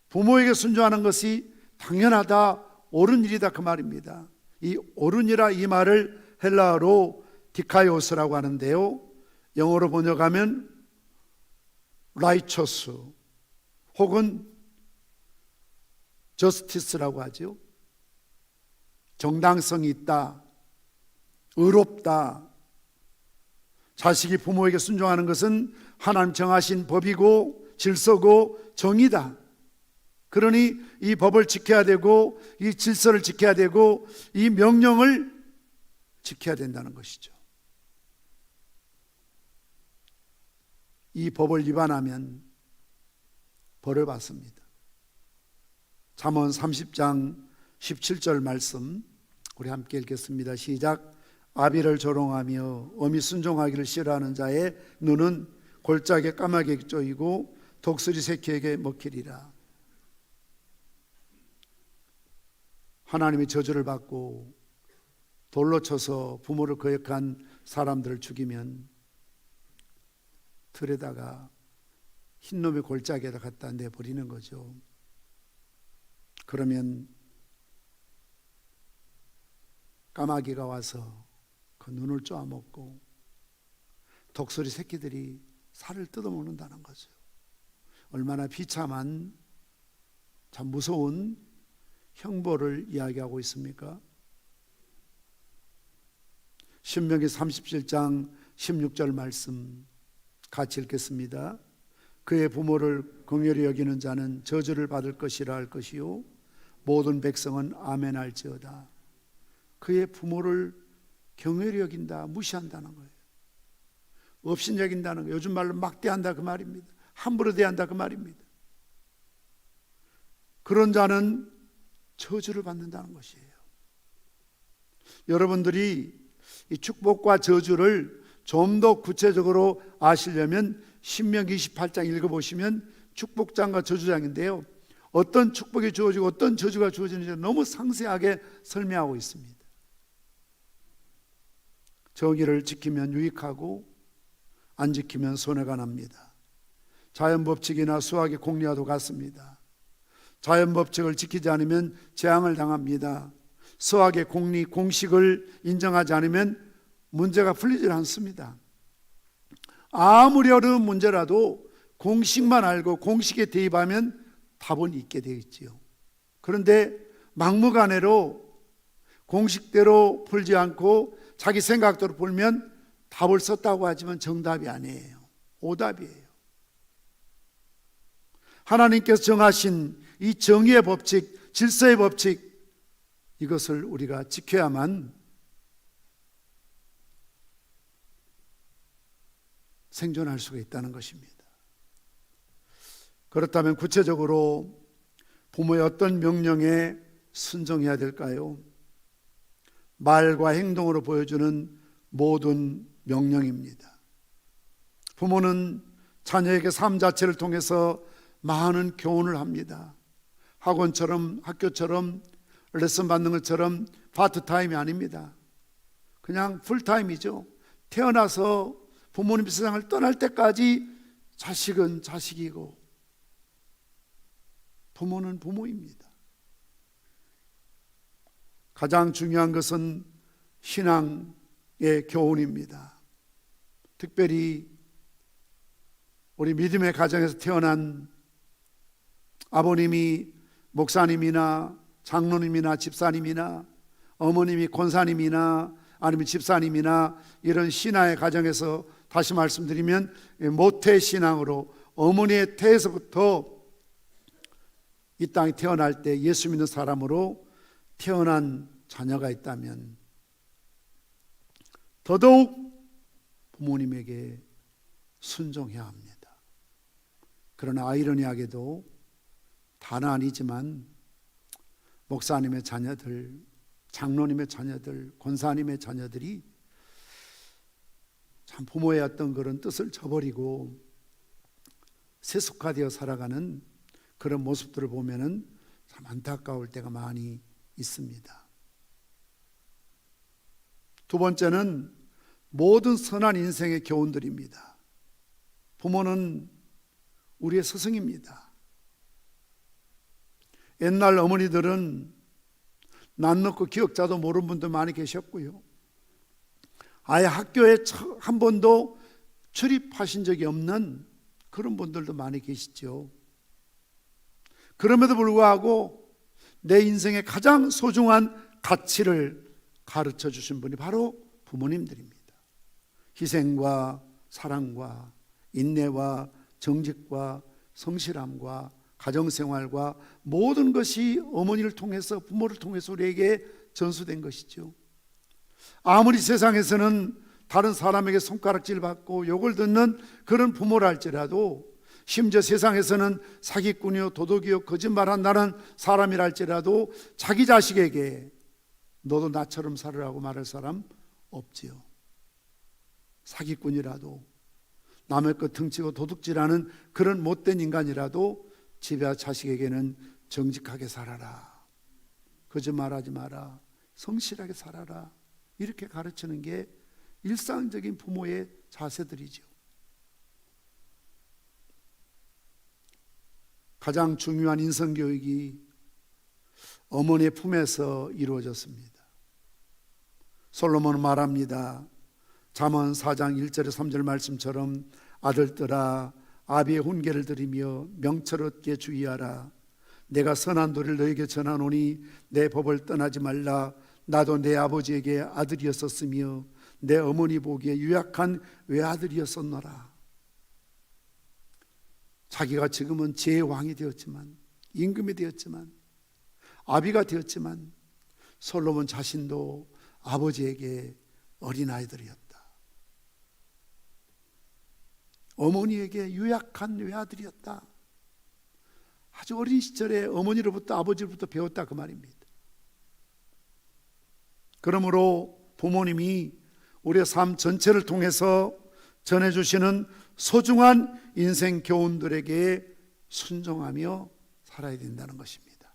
부모에게 순종하는 것이 당연하다, 옳은 일이다 그 말입니다. 이 옳으니라 이 말을 헬라어로 디카이오스라고 하는데요, 영어로 번역하면 righteous 혹은 justice라고 하죠. 정당성이 있다, 의롭다. 자식이 부모에게 순종하는 것은 하나님 정하신 법이고 질서고 정의다. 그러니 이 법을 지켜야 되고 이 질서를 지켜야 되고 이 명령을 지켜야 된다는 것이죠. 이 법을 위반하면 벌을 받습니다. 잠언 30장 17절 말씀 우리 함께 읽겠습니다. 시작. 아비를 조롱하며 어미 순종하기를 싫어하는 자의 눈은 골짜기에 까마귀에 쪼이고 독수리 새끼에게 먹히리라. 하나님의 저주를 받고 돌로 쳐서 부모를 거역한 사람들을 죽이면 틀에다가 흰놈의 골짜기에다 갖다 내버리는 거죠. 그러면 까마귀가 와서 그 눈을 쪼아먹고 독수리 새끼들이 살을 뜯어먹는다는 거죠. 얼마나 비참한, 참 무서운 형벌을 이야기하고 있습니까? 신명기 37장 16절 말씀 같이 읽겠습니다. 그의 부모를 긍휼히 여기는 자는 저주를 받을 것이라 할 것이요 모든 백성은 아멘 할지어다. 그의 부모를 경외히 여긴다, 무시한다는 거예요. 업신여긴다는 거, 요즘 말로 막 대한다 그 말입니다. 함부로 대한다 그 말입니다. 그런 자는 저주를 받는다는 것이에요. 여러분들이 이 축복과 저주를 좀 더 구체적으로 아시려면 신명기 28장 읽어보시면 축복장과 저주장인데요, 어떤 축복이 주어지고 어떤 저주가 주어지는지 너무 상세하게 설명하고 있습니다. 정의를 지키면 유익하고 안 지키면 손해가 납니다. 자연법칙이나 수학의 공리와도 같습니다. 자연법칙을 지키지 않으면 재앙을 당합니다. 수학의 공리, 공식을 인정하지 않으면 문제가 풀리질 않습니다. 아무리 어려운 문제라도 공식만 알고 공식에 대입하면 답은 있게 되어 있지요. 그런데 막무가내로 공식대로 풀지 않고 자기 생각대로 풀면 답을 썼다고 하지만 정답이 아니에요. 오답이에요. 하나님께서 정하신 이 정의의 법칙, 질서의 법칙, 이것을 우리가 지켜야만 생존할 수가 있다는 것입니다. 그렇다면 구체적으로 부모의 어떤 명령에 순종해야 될까요? 말과 행동으로 보여주는 모든 명령입니다. 부모는 자녀에게 삶 자체를 통해서 많은 교훈을 합니다. 학원처럼, 학교처럼, 레슨 받는 것처럼 파트타임이 아닙니다. 그냥 풀타임이죠. 태어나서 부모님 세상을 떠날 때까지 자식은 자식이고 부모는 부모입니다. 가장 중요한 것은 신앙의 교훈입니다. 특별히 우리 믿음의 가정에서 태어난 아버님이 목사님이나 장로님이나 집사님이나 어머님이 권사님이나 아니면 집사님이나 이런 신앙의 가정에서 다시 말씀드리면 모태신앙으로 어머니의 태에서부터 이 땅에 태어날 때 예수 믿는 사람으로 태어난 자녀가 있다면 더더욱 부모님에게 순종해야 합니다. 그러나 아이러니하게도 다는 아니지만 목사님의 자녀들, 장로님의 자녀들, 권사님의 자녀들이 참 부모의 어떤 그런 뜻을 저버리고 세속화되어 살아가는 그런 모습들을 보면은 참 안타까울 때가 많이 있습니다. 두 번째는 모든 선한 인생의 교훈들입니다. 부모는 우리의 스승입니다. 옛날 어머니들은 낯 넣고 기억자도 모르는 분들 많이 계셨고요. 아예 학교에 한 번도 출입하신 적이 없는 그런 분들도 많이 계시죠. 그럼에도 불구하고 내 인생의 가장 소중한 가치를 가르쳐 주신 분이 바로 부모님들입니다. 희생과 사랑과 인내와 정직과 성실함과 가정생활과 모든 것이 어머니를 통해서, 부모를 통해서 우리에게 전수된 것이죠. 아무리 세상에서는 다른 사람에게 손가락질 받고 욕을 듣는 그런 부모라 할지라도, 심지어 세상에서는 사기꾼이요 도둑이요 거짓말한다는 사람이라 할지라도 자기 자식에게 너도 나처럼 살으라고 말할 사람 없지요. 사기꾼이라도 남의 것 등치고 도둑질하는 그런 못된 인간이라도 집에 자식에게는 정직하게 살아라, 거짓말하지 마라, 성실하게 살아라, 이렇게 가르치는 게 일상적인 부모의 자세들이죠. 가장 중요한 인성교육이 어머니의 품에서 이루어졌습니다. 솔로몬은 말합니다. 잠언 4장 1절에 3절 말씀처럼 아들들아 아비의 훈계를 들으며 명철 얻게 주의하라. 내가 선한 도를 너에게 전하노니 내 법을 떠나지 말라. 나도 내 아버지에게 아들이었었으며 내 어머니 보기에 유약한 외아들이었었노라. 자기가 지금은 제왕이 되었지만, 임금이 되었지만, 아비가 되었지만 솔로몬 자신도 아버지에게 어린아이들이었다. 어머니에게 유약한 외아들이었다. 아주 어린 시절에 어머니로부터 아버지로부터 배웠다 그 말입니다. 그러므로 부모님이 우리의 삶 전체를 통해서 전해주시는 소중한 인생 교훈들에게 순종하며 살아야 된다는 것입니다.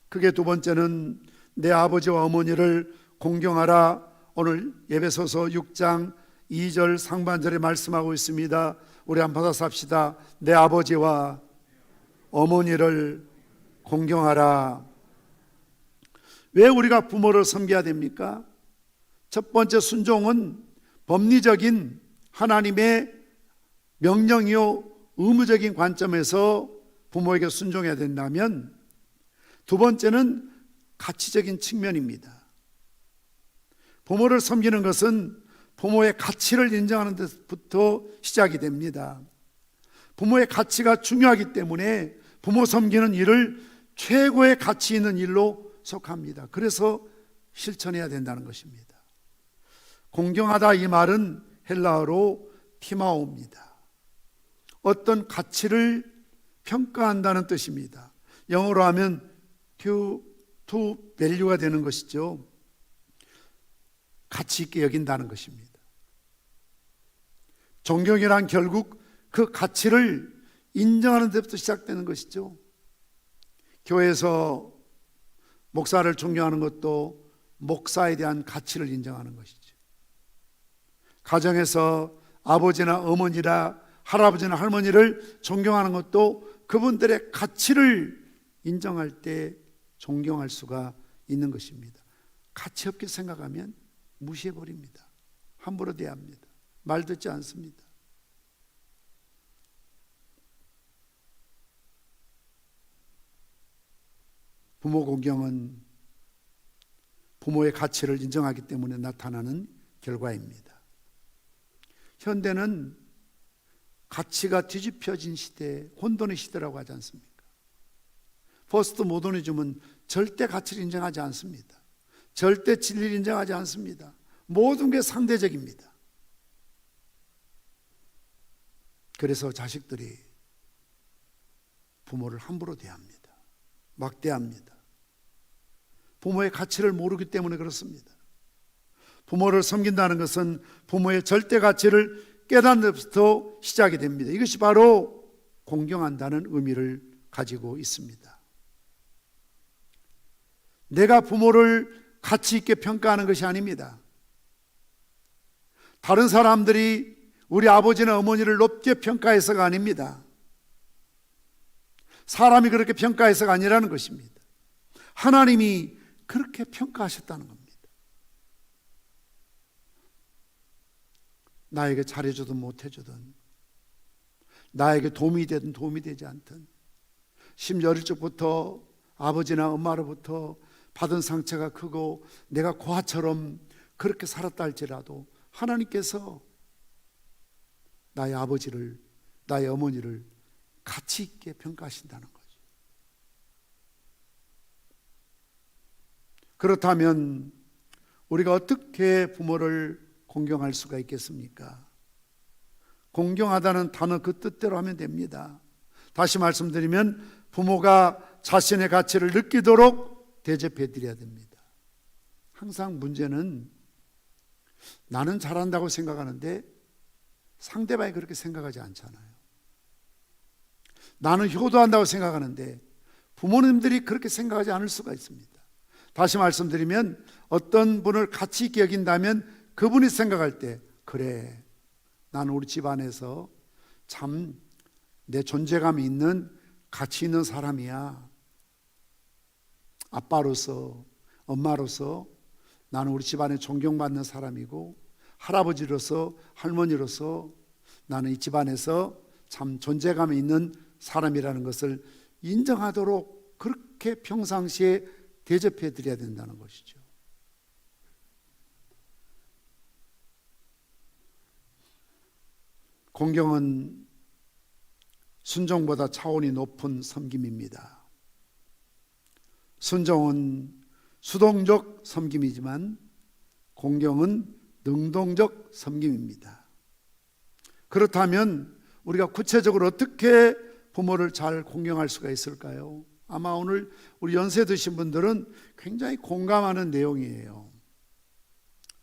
그게 두 번째는 내 아버지와 어머니를 공경하라. 오늘 에베소서 6장 2절 상반절에 말씀하고 있습니다. 우리 한번 받아서 합시다. 내 아버지와 어머니를 공경하라. 왜 우리가 부모를 섬겨야 됩니까? 첫 번째 순종은 법리적인 하나님의 명령이요 의무적인 관점에서 부모에게 순종해야 된다면, 두 번째는 가치적인 측면입니다. 부모를 섬기는 것은 부모의 가치를 인정하는 데부터 시작이 됩니다. 부모의 가치가 중요하기 때문에 부모 섬기는 일을 최고의 가치 있는 일로 속합니다. 그래서 실천해야 된다는 것입니다. 공경하다 이 말은 헬라어로 티마오입니다. 어떤 가치를 평가한다는 뜻입니다. 영어로 하면 to value가 되는 것이죠. 가치 있게 여긴다는 것입니다. 존경이란 결국 그 가치를 인정하는 데부터 시작되는 것이죠. 교회에서 목사를 존경하는 것도 목사에 대한 가치를 인정하는 것이죠. 가정에서 아버지나 어머니나 할아버지나 할머니를 존경하는 것도 그분들의 가치를 인정할 때 존경할 수가 있는 것입니다. 가치 없게 생각하면 무시해버립니다. 함부로 대합니다. 말 듣지 않습니다. 부모 공경은 부모의 가치를 인정하기 때문에 나타나는 결과입니다. 현대는 가치가 뒤집혀진 시대, 혼돈의 시대라고 하지 않습니까? 포스트 모더니즘은 절대 가치를 인정하지 않습니다. 절대 진리를 인정하지 않습니다. 모든 게 상대적입니다. 그래서 자식들이 부모를 함부로 대합니다. 막대합니다. 부모의 가치를 모르기 때문에 그렇습니다. 부모를 섬긴다는 것은 부모의 절대 가치를 깨닫는 데부터 시작이 됩니다. 이것이 바로 공경한다는 의미를 가지고 있습니다. 내가 부모를 가치 있게 평가하는 것이 아닙니다. 다른 사람들이 우리 아버지나 어머니를 높게 평가해서가 아닙니다. 사람이 그렇게 평가해서가 아니라는 것입니다. 하나님이 그렇게 평가하셨다는 겁니다. 나에게 잘해주든 못해주든, 나에게 도움이 되든 도움이 되지 않든, 심지어 어릴 적부터 아버지나 엄마로부터 받은 상처가 크고 내가 고아처럼 그렇게 살았다 할지라도 하나님께서 나의 아버지를, 나의 어머니를 가치 있게 평가하신다는 거죠. 그렇다면 우리가 어떻게 부모를 공경할 수가 있겠습니까? 공경하다는 단어 그 뜻대로 하면 됩니다. 다시 말씀드리면 부모가 자신의 가치를 느끼도록 대접해 드려야 됩니다. 항상 문제는 나는 잘한다고 생각하는데 상대방이 그렇게 생각하지 않잖아요. 나는 효도한다고 생각하는데 부모님들이 그렇게 생각하지 않을 수가 있습니다. 다시 말씀드리면 어떤 분을 가치 있게 여긴다면 그분이 생각할 때, 그래, 나는 우리 집안에서 참 내 존재감이 있는 가치 있는 사람이야. 아빠로서, 엄마로서 나는 우리 집안에 존경받는 사람이고, 할아버지로서, 할머니로서 나는 이 집안에서 참 존재감이 있는 사람이라는 것을 인정하도록 그렇게 평상시에 대접해 드려야 된다는 것이죠. 공경은 순종보다 차원이 높은 섬김입니다. 순종은 수동적 섬김이지만 공경은 능동적 섬김입니다. 그렇다면 우리가 구체적으로 어떻게 부모를 잘 공경할 수가 있을까요? 아마 오늘 우리 연세 드신 분들은 굉장히 공감하는 내용이에요.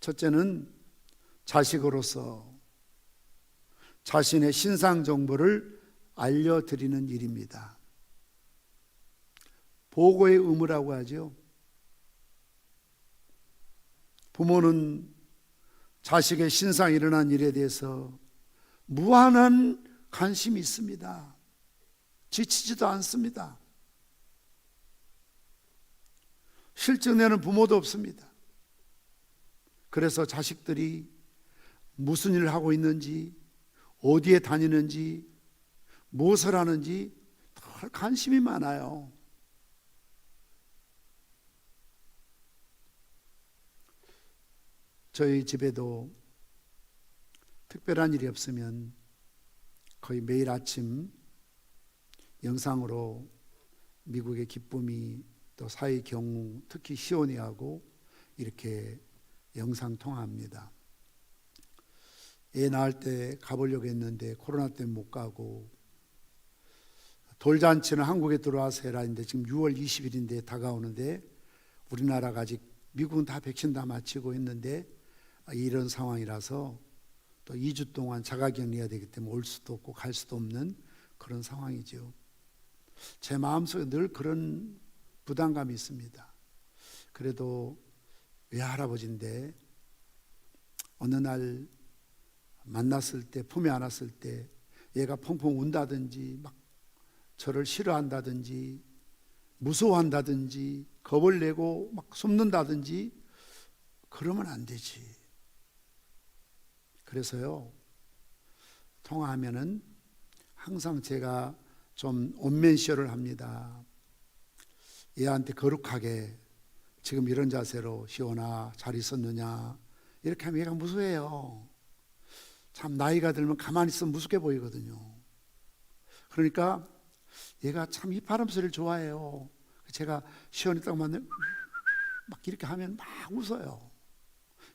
첫째는 자식으로서 자신의 신상 정보를 알려드리는 일입니다. 보고의 의무라고 하죠. 부모는 자식의 신상 일어난 일에 대해서 무한한 관심이 있습니다. 지치지도 않습니다. 실증내는 부모도 없습니다. 그래서 자식들이 무슨 일을 하고 있는지, 어디에 다니는지, 무엇을 하는지 더 관심이 많아요. 저희 집에도 특별한 일이 없으면 거의 매일 아침 영상으로 미국의 기쁨이 또 사이 경우 특히 시온이하고 이렇게 영상 통화합니다. 애 낳을 때 가보려고 했는데 코로나 때문에 못 가고, 돌잔치는 한국에 들어와서 해라 했는데 지금 6월 20일인데 다가오는데 우리나라가 아직, 미국은 다 백신 다 마치고 했는데 이런 상황이라서 또 2주 동안 자가격리해야 되기 때문에 올 수도 없고 갈 수도 없는 그런 상황이죠. 제 마음속에 늘 그런 부담감이 있습니다. 그래도 외할아버지인데 어느 날 만났을 때, 품에 안았을 때 얘가 펑펑 운다든지 막 저를 싫어한다든지 무서워한다든지 겁을 내고 막 숨는다든지 그러면 안 되지. 그래서요, 통화하면은 항상 제가 좀 온맨쇼를 합니다. 얘한테 거룩하게 지금 이런 자세로 시온아 잘 있었느냐 이렇게 하면 얘가 무서워해요. 참 나이가 들면 가만히 있으면 무섭게 보이거든요. 그러니까 얘가 참 이파람 소리를 좋아해요. 제가 시온이 딱 만나면 막 이렇게 하면 막 웃어요.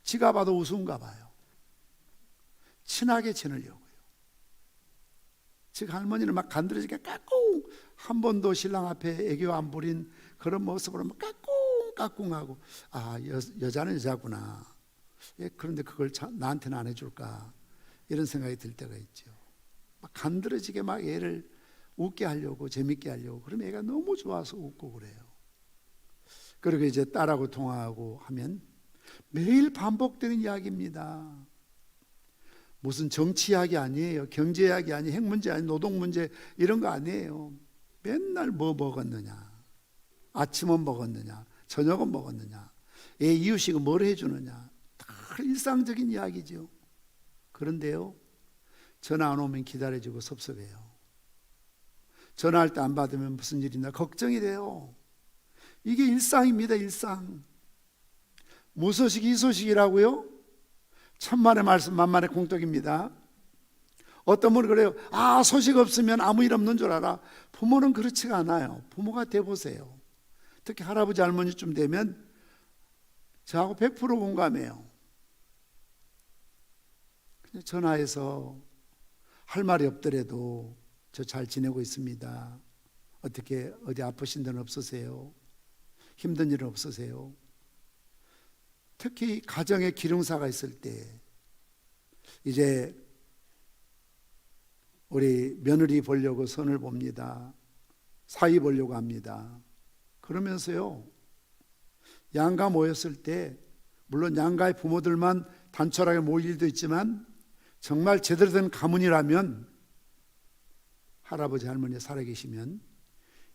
지가 봐도 우스운가 봐요. 친하게 지내려고요. 즉 할머니는 막 간드러지게 까꿍, 한 번도 신랑 앞에 애교 안 부린 그런 모습으로 막 까꿍하고, 아, 여자는 여자구나. 예, 그런데 그걸 나한테는 안 해줄까, 이런 생각이 들 때가 있죠. 막 간드러지게 막 애를 웃게 하려고, 재밌게 하려고. 그러면 애가 너무 좋아서 웃고 그래요. 그리고 이제 딸하고 통화하고 하면 매일 반복되는 이야기입니다. 무슨 정치 이야기 아니에요. 경제 이야기 아니에요. 핵 문제 아니에요. 노동 문제 이런 거 아니에요. 맨날 뭐 먹었느냐, 아침은 먹었느냐, 저녁은 먹었느냐, 애 이유식은 뭘 해주느냐, 다 일상적인 이야기죠. 그런데요, 전화 안 오면 기다려주고 섭섭해요. 전화할 때 안 받으면 무슨 일이 있나 걱정이 돼요. 이게 일상입니다. 일상. 무소식 이소식이라고요? 천만의 말씀 만만의 공덕입니다. 어떤 분은 그래요. 아, 소식 없으면 아무 일 없는 줄 알아. 부모는 그렇지가 않아요. 부모가 돼보세요. 특히 할아버지 할머니쯤 되면 저하고 100% 공감해요. 그냥 전화해서 할 말이 없더라도 저 잘 지내고 있습니다. 어떻게 어디 아프신 데는 없으세요? 힘든 일은 없으세요? 특히 가정에 기름사가 있을 때 이제 우리 며느리 보려고 선을 봅니다. 사위 보려고 합니다. 그러면서요, 양가 모였을 때 물론 양가의 부모들만 단촐하게 모일 일도 있지만 정말 제대로 된 가문이라면 할아버지 할머니 살아계시면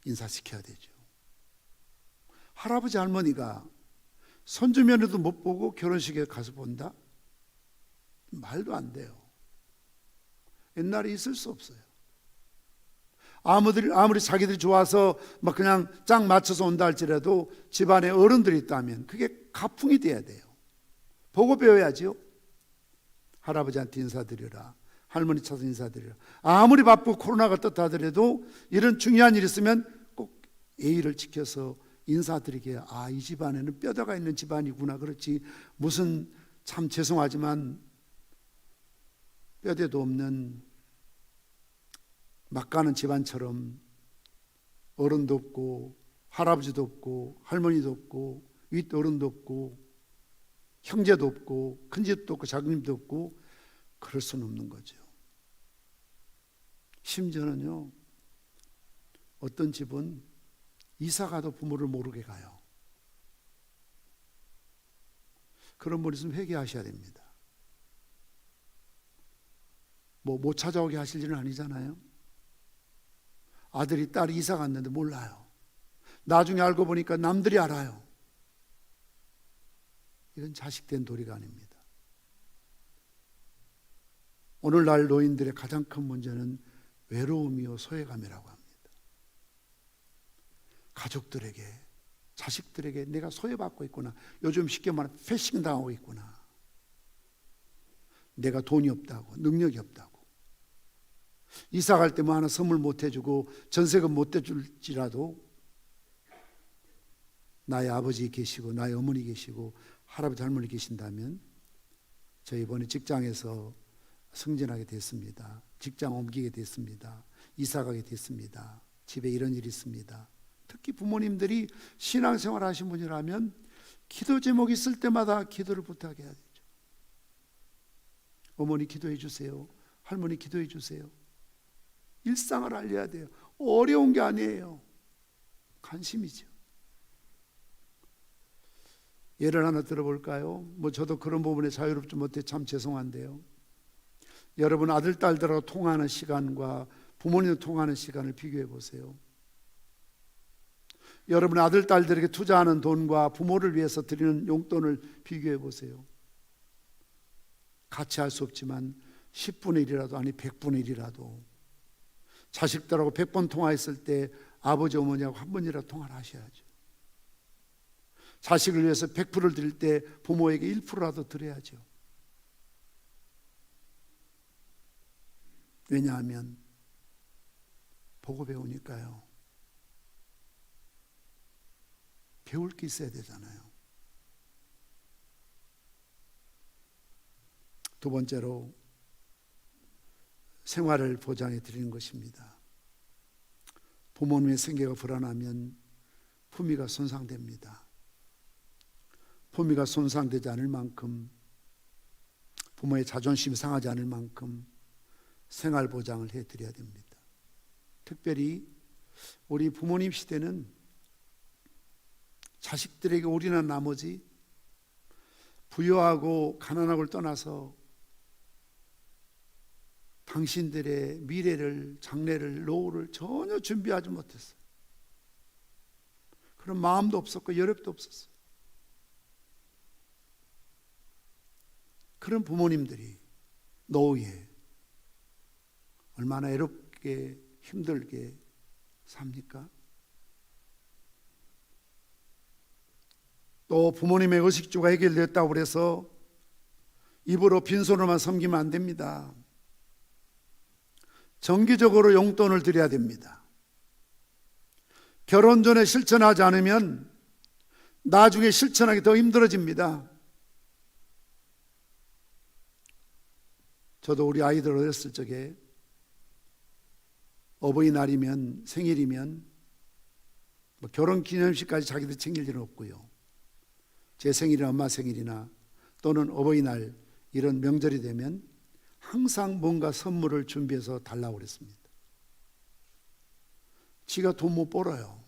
인사시켜야 되죠. 할아버지 할머니가 손주 며느리도 못 보고 결혼식에 가서 본다? 말도 안 돼요. 옛날에 있을 수 없어요. 아무리 자기들이 좋아서 막 그냥 짝 맞춰서 온다 할지라도 집안에 어른들이 있다면 그게 가풍이 돼야 돼요. 보고 배워야지요. 할아버지한테 인사드려라, 할머니 찾아서 인사드려라. 아무리 바쁘고 코로나가 떴다 하더라도 이런 중요한 일이 있으면 꼭 예의를 지켜서 인사드리게, 아, 이 집안에는 뼈다가 있는 집안이구나. 그렇지 무슨 참 죄송하지만 뼈대도 없는 막 가는 집안처럼 어른도 없고 할아버지도 없고 할머니도 없고 윗어른도 없고 형제도 없고 큰집도 없고 작은집도 없고 그럴 수는 없는 거죠. 심지어는요, 어떤 집은 이사가도 부모를 모르게 가요. 그런 분 있으면 회개하셔야 됩니다. 뭐 못 찾아오게 하실 일은 아니잖아요. 아들이 딸이 이사 갔는데 몰라요. 나중에 알고 보니까 남들이 알아요. 이건 자식된 도리가 아닙니다. 오늘날 노인들의 가장 큰 문제는 외로움이요 소외감이라고 합니다. 가족들에게, 자식들에게 내가 소외받고 있구나. 요즘 쉽게 말하면 패싱당하고 있구나. 내가 돈이 없다고, 능력이 없다고. 이사 갈 때 뭐 하나 선물 못 해주고 전세금 못 해줄지라도 나의 아버지 계시고 나의 어머니 계시고 할아버지 할머니 계신다면 저 이번에 직장에서 승진하게 됐습니다. 직장 옮기게 됐습니다. 이사 가게 됐습니다. 집에 이런 일이 있습니다. 특히 부모님들이 신앙생활 하신 분이라면 기도 제목이 있을 때마다 기도를 부탁해야 되죠. 어머니 기도해 주세요. 할머니 기도해 주세요. 일상을 알려야 돼요. 어려운 게 아니에요. 관심이죠. 예를 하나 들어볼까요? 뭐 저도 그런 부분에 자유롭지 못해 참 죄송한데요. 여러분 아들 딸들하고 통화하는 시간과 부모님과 통화하는 시간을 비교해 보세요. 여러분 아들 딸들에게 투자하는 돈과 부모를 위해서 드리는 용돈을 비교해 보세요. 같이 할 수 없지만 10분의 1이라도 아니 100분의 1이라도 자식들하고 100번 통화했을 때 아버지 어머니하고 한 번이라도 통화를 하셔야죠. 자식을 위해서 100%를 드릴 때 부모에게 1%라도 드려야죠. 왜냐하면 보고 배우니까요. 배울 게 있어야 되잖아요. 두 번째로 생활을 보장해 드리는 것입니다. 부모님의 생계가 불안하면 품위가 손상됩니다. 품위가 손상되지 않을 만큼 부모의 자존심이 상하지 않을 만큼 생활 보장을 해드려야 됩니다. 특별히 우리 부모님 시대는 자식들에게 올인한 나머지 부유하고 가난하고를 떠나서 당신들의 미래를, 장래를, 노후를 전혀 준비하지 못했어요. 그런 마음도 없었고 여력도 없었어요. 그런 부모님들이 노후에 얼마나 애롭게 힘들게 삽니까? 또 부모님의 의식주가 해결됐다고 해서 입으로 빈손으로만 섬기면 안 됩니다. 정기적으로 용돈을 드려야 됩니다. 결혼 전에 실천하지 않으면 나중에 실천하기 더 힘들어집니다. 저도 우리 아이들 어렸을 적에 어버이날이면 생일이면 뭐 결혼기념식까지 자기들 챙길 일은 없고요. 제 생일이나 엄마 생일이나 또는 어버이날 이런 명절이 되면 항상 뭔가 선물을 준비해서 달라고 그랬습니다. 지가 돈 못 벌어요.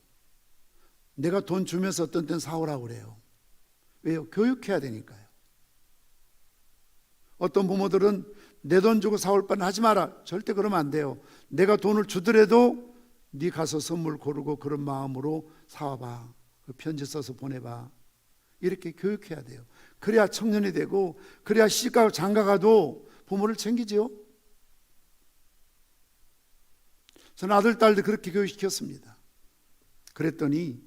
내가 돈 주면서 어떤 때는 사오라고 그래요. 왜요? 교육해야 되니까요. 어떤 부모들은 내 돈 주고 사올 바는 하지 마라. 절대 그러면 안 돼요. 내가 돈을 주더라도 네 가서 선물 고르고 그런 마음으로 사와봐. 그 편지 써서 보내봐. 이렇게 교육해야 돼요. 그래야 청년이 되고 그래야 시집가고 장가가도 부모를 챙기지요. 저는 아들, 딸도 그렇게 교육시켰습니다. 그랬더니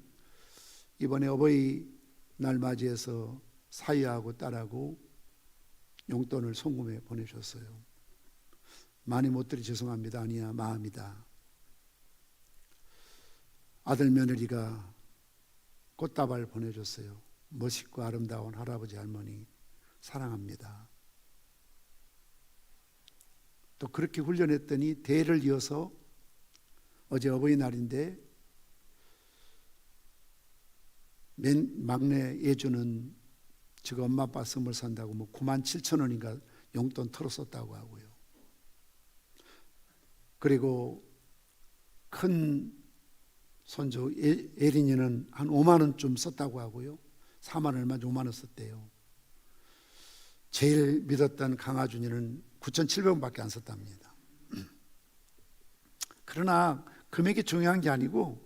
이번에 어버이날 맞이해서 사위하고 딸하고 용돈을 송금해 보내셨어요. 많이 못 드리 죄송합니다. 아니야, 마음이다. 아들 며느리가 꽃다발 보내줬어요. 멋있고 아름다운 할아버지 할머니 사랑합니다. 또 그렇게 훈련했더니 대를 이어서 어제 어버이날인데 맨 막내 예주는 지금 엄마 아빠 선물 산다고 뭐 97,000원인가 용돈 털었었다고 하고요. 그리고 큰 손주 예린이는 한 5만 원쯤 썼다고 하고요. 4만 얼마 5만 원 썼대요. 제일 믿었던 강아준이는 9,700원밖에 안 썼답니다. 그러나 금액이 중요한 게 아니고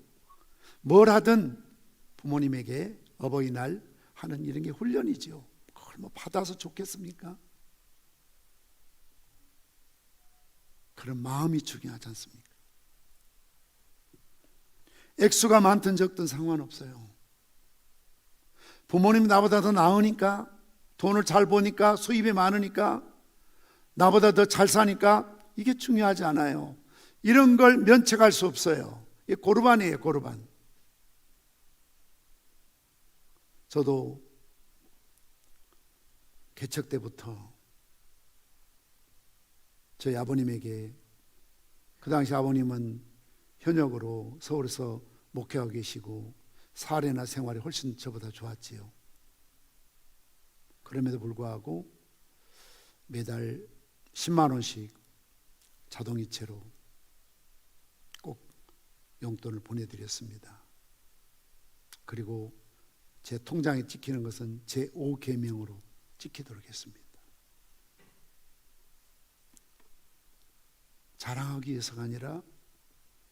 뭘 하든 부모님에게 어버이날 하는 이런 게 훈련이죠. 그걸 뭐 받아서 좋겠습니까? 그런 마음이 중요하지 않습니까? 액수가 많든 적든 상관없어요. 부모님이 나보다 더 나으니까, 돈을 잘 버니까, 수입이 많으니까, 나보다 더 잘 사니까 이게 중요하지 않아요. 이런 걸 면책할 수 없어요. 이게 고르반이에요, 고르반. 저도 개척 때부터 저희 아버님에게, 그 당시 아버님은 현역으로 서울에서 목회하고 계시고 사례나 생활이 훨씬 저보다 좋았지요. 그럼에도 불구하고 매달 10만 원씩 자동이체로 꼭 용돈을 보내드렸습니다. 그리고 제 통장에 찍히는 것은 제 5계명으로 찍히도록 했습니다. 자랑하기 위해서가 아니라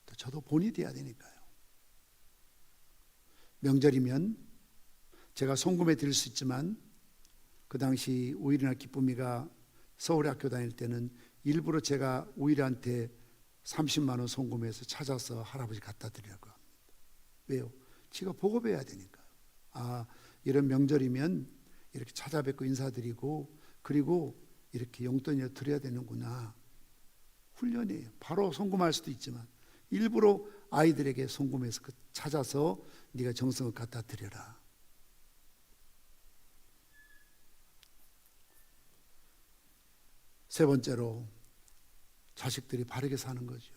또 저도 본이 돼야 되니까요. 명절이면 제가 송금해 드릴 수 있지만 그 당시 우일이나 기쁨이가 서울에 학교 다닐 때는 일부러 제가 우일이한테 30만 원 송금해서 찾아서 할아버지 갖다 드리라고 합니다. 왜요? 지가 보급해야 되니까요. 아, 이런 명절이면 이렇게 찾아뵙고 인사드리고 그리고 이렇게 용돈을 드려야 되는구나. 훈련이에요. 바로 송금할 수도 있지만 일부러 아이들에게 송금해서 찾아서 네가 정성을 갖다 드려라. 세 번째로 자식들이 바르게 사는 거죠.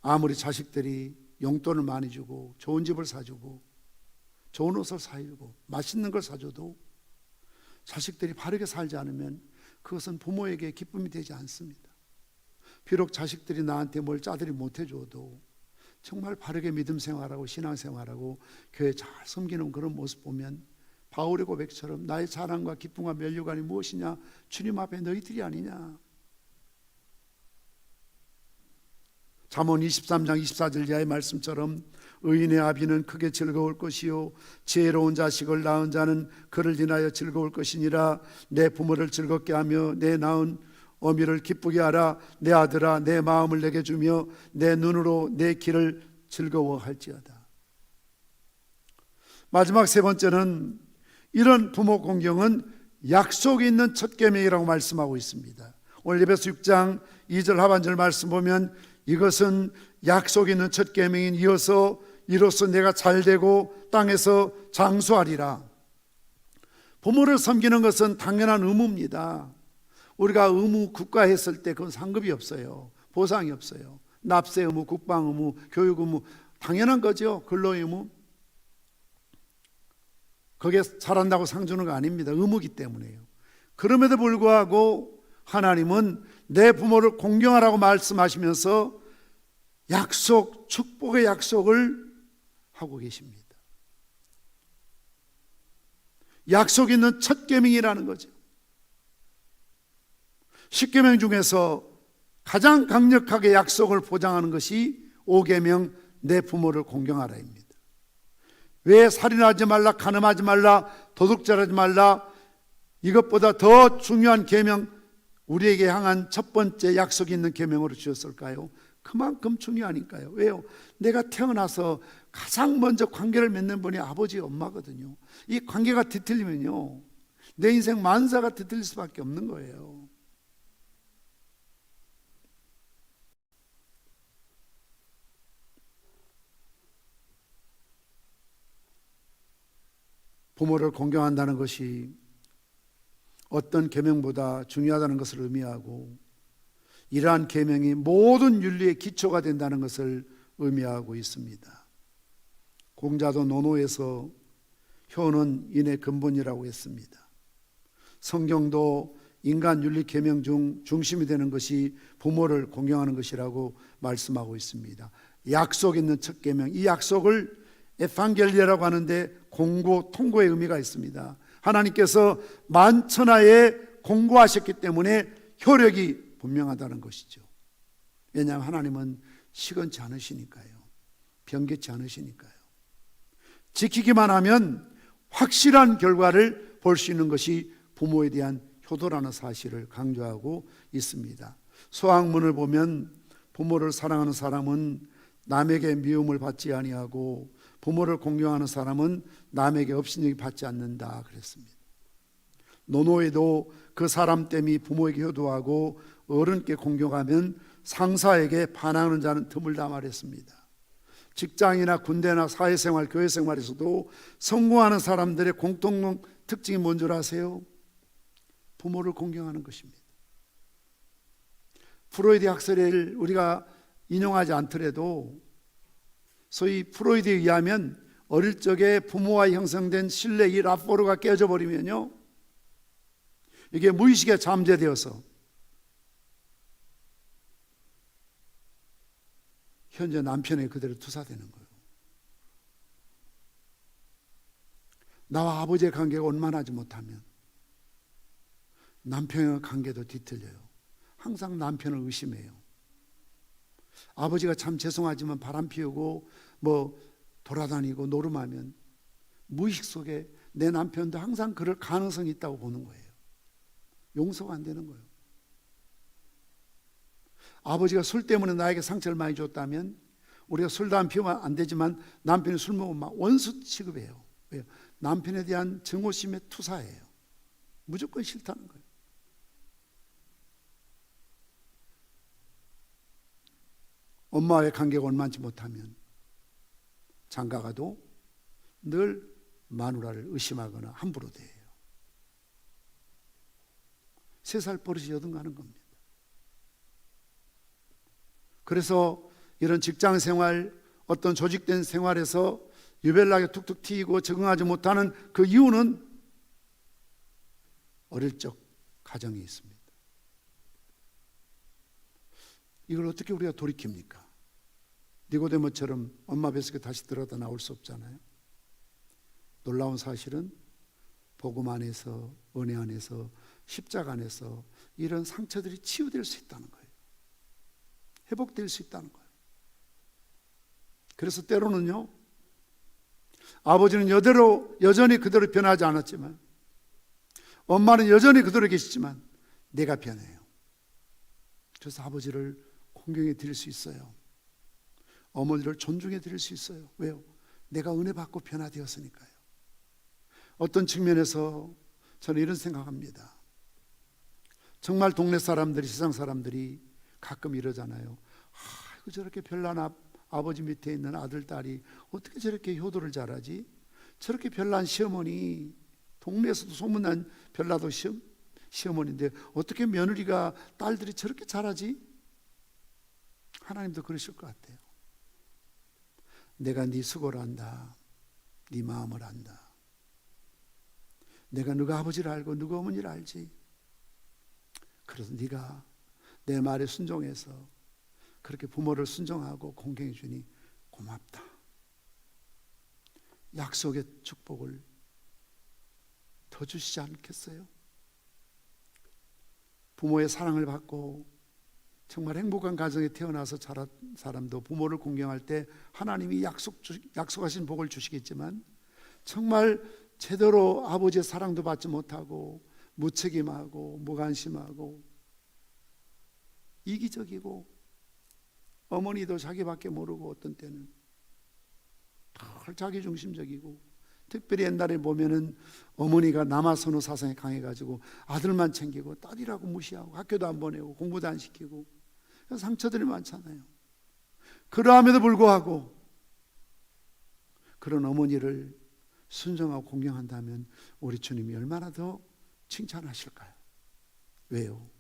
아무리 자식들이 용돈을 많이 주고 좋은 집을 사주고 좋은 옷을 사주고 맛있는 걸 사줘도 자식들이 바르게 살지 않으면 그것은 부모에게 기쁨이 되지 않습니다. 비록 자식들이 나한테 뭘 짜들이 못해줘도 정말 바르게 믿음 생활하고 신앙 생활하고 교회 잘 섬기는 그런 모습 보면 바울의 고백처럼 나의 자랑과 기쁨과 면류관이 무엇이냐? 주님 앞에 너희들이 아니냐? 잠언 23장 24절 이하의 말씀처럼 의인의 아비는 크게 즐거울 것이요 지혜로운 자식을 낳은 자는 그를 인하여 즐거울 것이니라. 내 부모를 즐겁게 하며 내 낳은 어미를 기쁘게 하라. 내 아들아 내 마음을 내게 주며 내 눈으로 내 길을 즐거워할지어다. 마지막 세 번째는 이런 부모 공경은 약속이 있는 첫 계명이라고 말씀하고 있습니다. 오늘 에베소 6장 2절 하반절 말씀 보면 이것은 약속이 있는 첫 계명인 이어서 이로써 내가 잘되고 땅에서 장수하리라. 부모를 섬기는 것은 당연한 의무입니다. 우리가 의무 국가했을 때 그건 상급이 없어요. 보상이 없어요. 납세 의무, 국방 의무, 교육 의무 당연한 거죠. 근로 의무. 거기에 잘한다고 상 주는 거 아닙니다. 의무이기 때문에요. 그럼에도 불구하고 하나님은 내 부모를 공경하라고 말씀하시면서 약속, 축복의 약속을 하고 계십니다. 약속 있는 첫 계명이라는 거죠. 10계명 중에서 가장 강력하게 약속을 보장하는 것이 5계명 내 부모를 공경하라입니다. 왜 살인하지 말라, 간음하지 말라, 도둑질하지 말라, 이것보다 더 중요한 계명, 우리에게 향한 첫 번째 약속이 있는 계명으로 주셨을까요? 그만큼 중요하니까요. 왜요? 내가 태어나서 가장 먼저 관계를 맺는 분이 아버지, 엄마거든요. 이 관계가 뒤틀리면요, 내 인생 만사가 뒤틀릴 수밖에 없는 거예요. 부모를 공경한다는 것이 어떤 계명보다 중요하다는 것을 의미하고 이러한 계명이 모든 윤리의 기초가 된다는 것을 의미하고 있습니다. 공자도 논어에서 효는 인의 근본이라고 했습니다. 성경도 인간 윤리 계명 중 중심이 되는 것이 부모를 공경하는 것이라고 말씀하고 있습니다. 약속 있는 첫 계명, 이 약속을 에반겔리아라고 하는데 공고, 통고의 의미가 있습니다. 하나님께서 만천하에 공고하셨기 때문에 효력이 분명하다는 것이죠. 왜냐하면 하나님은 시건치 않으시니까요. 변개치 않으시니까요. 지키기만 하면 확실한 결과를 볼 수 있는 것이 부모에 대한 효도라는 사실을 강조하고 있습니다. 서학문을 보면 부모를 사랑하는 사람은 남에게 미움을 받지 아니하고 부모를 공경하는 사람은 남에게 업신여김 받지 않는다 그랬습니다. 논어에도 그 사람 땜이 부모에게 효도하고 어른께 공경하면 상사에게 반항하는 자는 드물다 말했습니다. 직장이나 군대나 사회생활, 교회생활에서도 성공하는 사람들의 공통 특징이 뭔 줄 아세요? 부모를 공경하는 것입니다. 프로이드 학설을 우리가 인용하지 않더라도 소위 프로이드에 의하면 어릴 적에 부모와 형성된 신뢰, 이 라포르가 깨져버리면요, 이게 무의식에 잠재되어서 현재 남편에 그대로 투사되는 거예요. 나와 아버지의 관계가 원만하지 못하면 남편의 관계도 뒤틀려요. 항상 남편을 의심해요. 아버지가 참 죄송하지만 바람 피우고 돌아다니고 노름하면 무의식 속에 내 남편도 항상 그럴 가능성이 있다고 보는 거예요. 용서가 안 되는 거예요. 아버지가 술 때문에 나에게 상처를 많이 줬다면 우리가 술, 담배 피우면 안 되지만 남편이 술 먹으면 막 원수 취급해요. 왜요? 남편에 대한 증오심에 투사해요. 무조건 싫다는 거예요. 엄마와의 관계가 원만치 못하면 장가가도 늘 마누라를 의심하거나 함부로 대해요. 3살 버릇이 여든가는 겁니다. 그래서 이런 직장 생활, 어떤 조직된 생활에서 유별나게 툭툭 튀고 적응하지 못하는 그 이유는 어릴 적 가정이 있습니다. 이걸 어떻게 우리가 돌이킵니까? 니고데모처럼 엄마 뱃속에 다시 들어다 나올 수 없잖아요. 놀라운 사실은 복음 안에서, 은혜 안에서, 십자가 안에서 이런 상처들이 치유될 수 있다는 거예요. 회복될 수 있다는 거예요. 그래서 때로는요, 아버지는 여전히 그대로 변하지 않았지만, 엄마는 여전히 그대로 계시지만 내가 변해요. 그래서 아버지를 공경해 드릴 수 있어요. 어머니를 존중해 드릴 수 있어요. 왜요? 내가 은혜 받고 변화되었으니까요. 어떤 측면에서 저는 이런 생각합니다. 정말 동네 사람들이, 세상 사람들이 가끔 이러잖아요. 아이고, 저렇게 별난 아버지 밑에 있는 아들, 딸이 어떻게 저렇게 효도를 잘하지? 저렇게 별난 시어머니, 동네에서도 소문난 별나도 시어머니인데 어떻게 며느리가, 딸들이 저렇게 잘하지? 하나님도 그러실 것 같아요. 내가 네 수고를 안다. 네 마음을 안다. 내가 누가 아버지를 알고 누가 어머니를 알지. 그래서 네가 내 말에 순종해서 그렇게 부모를 순종하고 공경해 주니 고맙다. 약속의 축복을 더 주시지 않겠어요? 부모의 사랑을 받고 정말 행복한 가정에 태어나서 자란 사람도 부모를 공경할 때 하나님이 약속하신 복을 주시겠지만, 정말 제대로 아버지의 사랑도 받지 못하고 무책임하고 무관심하고 이기적이고 어머니도 자기밖에 모르고 어떤 때는 덜 자기중심적이고, 특별히 옛날에 보면은 어머니가 남아선호 사상이 강해가지고 아들만 챙기고 딸이라고 무시하고 학교도 안 보내고 공부도 안 시키고 상처들이 많잖아요. 그러함에도 불구하고 그런 어머니를 순종하고 공경한다면 우리 주님이 얼마나 더 칭찬하실까요? 왜요?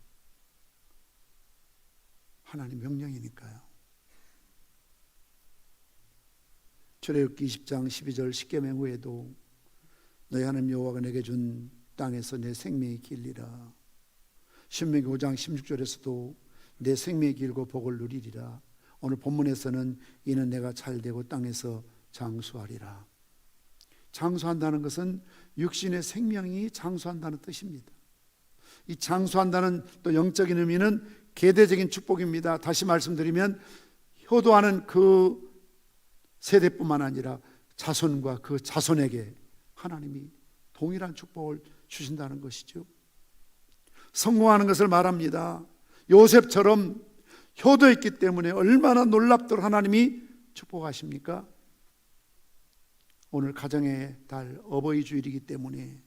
하나님 명령이니까요. 출애굽기 20장 12절 십계명 후에도 너희 하나님 여호와가 내게 준 땅에서 내 생명이 길리라. 신명기 5장 16절에서도 내 생명이 길고 복을 누리리라. 오늘 본문에서는 이는 내가 잘되고 땅에서 장수하리라. 장수한다는 것은 육신의 생명이 장수한다는 뜻입니다. 이 장수한다는 또 영적인 의미는 계대적인 축복입니다. 다시 말씀드리면 효도하는 그 세대뿐만 아니라 자손과 그 자손에게 하나님이 동일한 축복을 주신다는 것이죠. 성공하는 것을 말합니다. 요셉처럼 효도했기 때문에 얼마나 놀랍도록 하나님이 축복하십니까? 오늘 가정의 달 어버이 주일이기 때문에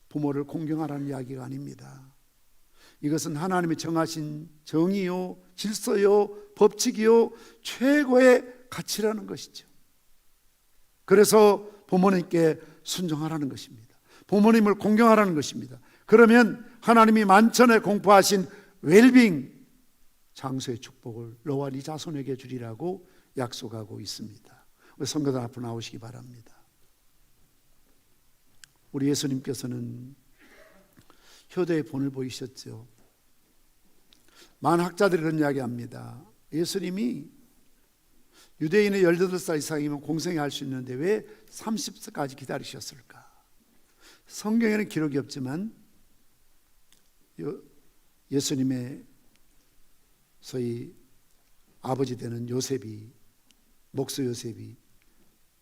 부모를 공경하라는 이야기가 아닙니다. 이것은 하나님이 정하신 정의요, 질서요, 법칙이요, 최고의 가치라는 것이죠. 그래서 부모님께 순종하라는 것입니다. 부모님을 공경하라는 것입니다. 그러면 하나님이 만천에 공포하신 웰빙, 장수의 축복을 너와 네 자손에게 주리라고 약속하고 있습니다. 우리 성도들 앞으로 나오시기 바랍니다. 우리 예수님께서는 효도의 본을 보이셨죠. 많은 학자들이 이런 이야기합니다. 예수님이 유대인의 18살 이상이면 공생에 할 수 있는데 왜 30세까지 기다리셨을까? 성경에는 기록이 없지만 예수님의 소위 아버지 되는 요셉이, 목수 요셉이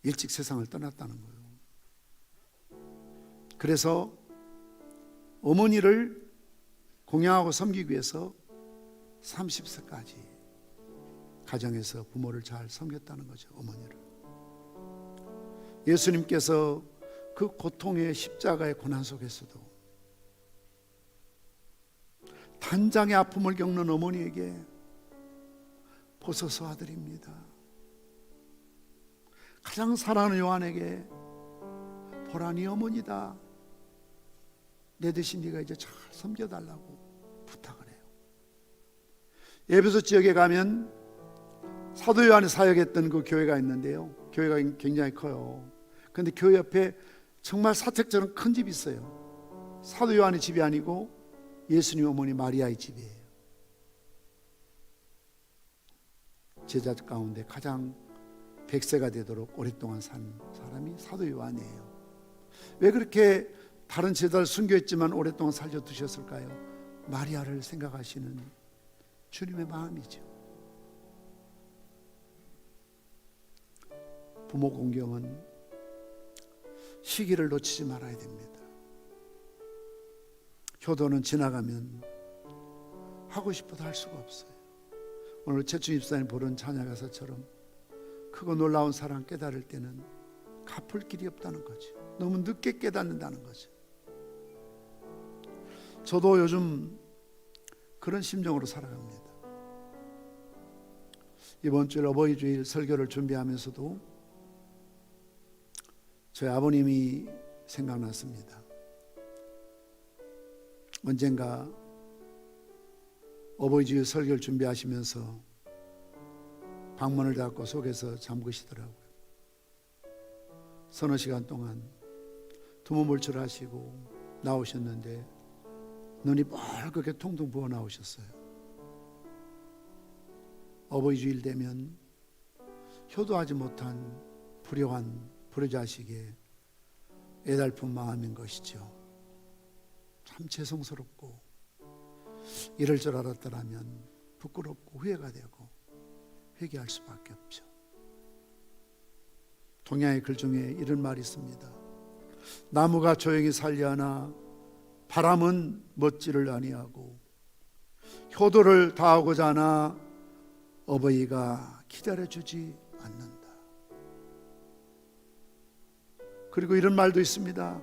일찍 세상을 떠났다는 거예요. 그래서 어머니를 공양하고 섬기기 위해서 30세까지 가정에서 부모를 잘 섬겼다는 거죠. 어머니를. 예수님께서 그 고통의 십자가의 고난 속에서도 단장의 아픔을 겪는 어머니에게 보소서 아들입니다. 가장 사랑하는 요한에게 보라 네 어머니다. 내 대신 네가 이제 잘 섬겨달라고 부탁을 해요. 에베소 지역에 가면 사도 요한이 사역했던 그 교회가 있는데요. 교회가 굉장히 커요. 그런데 교회 옆에 정말 사택처럼 큰 집이 있어요. 사도 요한의 집이 아니고 예수님 어머니 마리아의 집이에요. 제자 가운데 가장 100세가 되도록 오랫동안 산 사람이 사도 요한이에요. 왜 그렇게 다른 제자를 순교했지만 오랫동안 살려두셨을까요? 마리아를 생각하시는 주님의 마음이죠. 부모 공경은 시기를 놓치지 말아야 됩니다. 효도는 지나가면 하고 싶어도 할 수가 없어요. 오늘 최충 집사님 부른 찬양 가사처럼 크고 놀라운 사랑 깨달을 때는 갚을 길이 없다는 거죠. 너무 늦게 깨닫는다는 거죠. 저도 요즘 그런 심정으로 살아갑니다. 이번 주일 어버이 주일 설교를 준비하면서도 저희 아버님이 생각났습니다. 언젠가 어버이 주일 설교를 준비하시면서 방문을 닫고 속에서 잠그시더라고요. 서너 시간 동안 두문불출하시고 나오셨는데 눈이 뻘겋게 통통 부어 나오셨어요. 어버이 주일 되면 효도하지 못한 불효한 불효자식의 애달픈 마음인 것이죠. 참 죄송스럽고 이럴 줄 알았더라면 부끄럽고 후회가 되고 회개할 수밖에 없죠. 동양의 글 중에 이런 말이 있습니다. 나무가 조용히 살려하나 바람은 멋지를 아니하고 효도를 다하고자 하나 어버이가 기다려주지 않는다. 그리고 이런 말도 있습니다.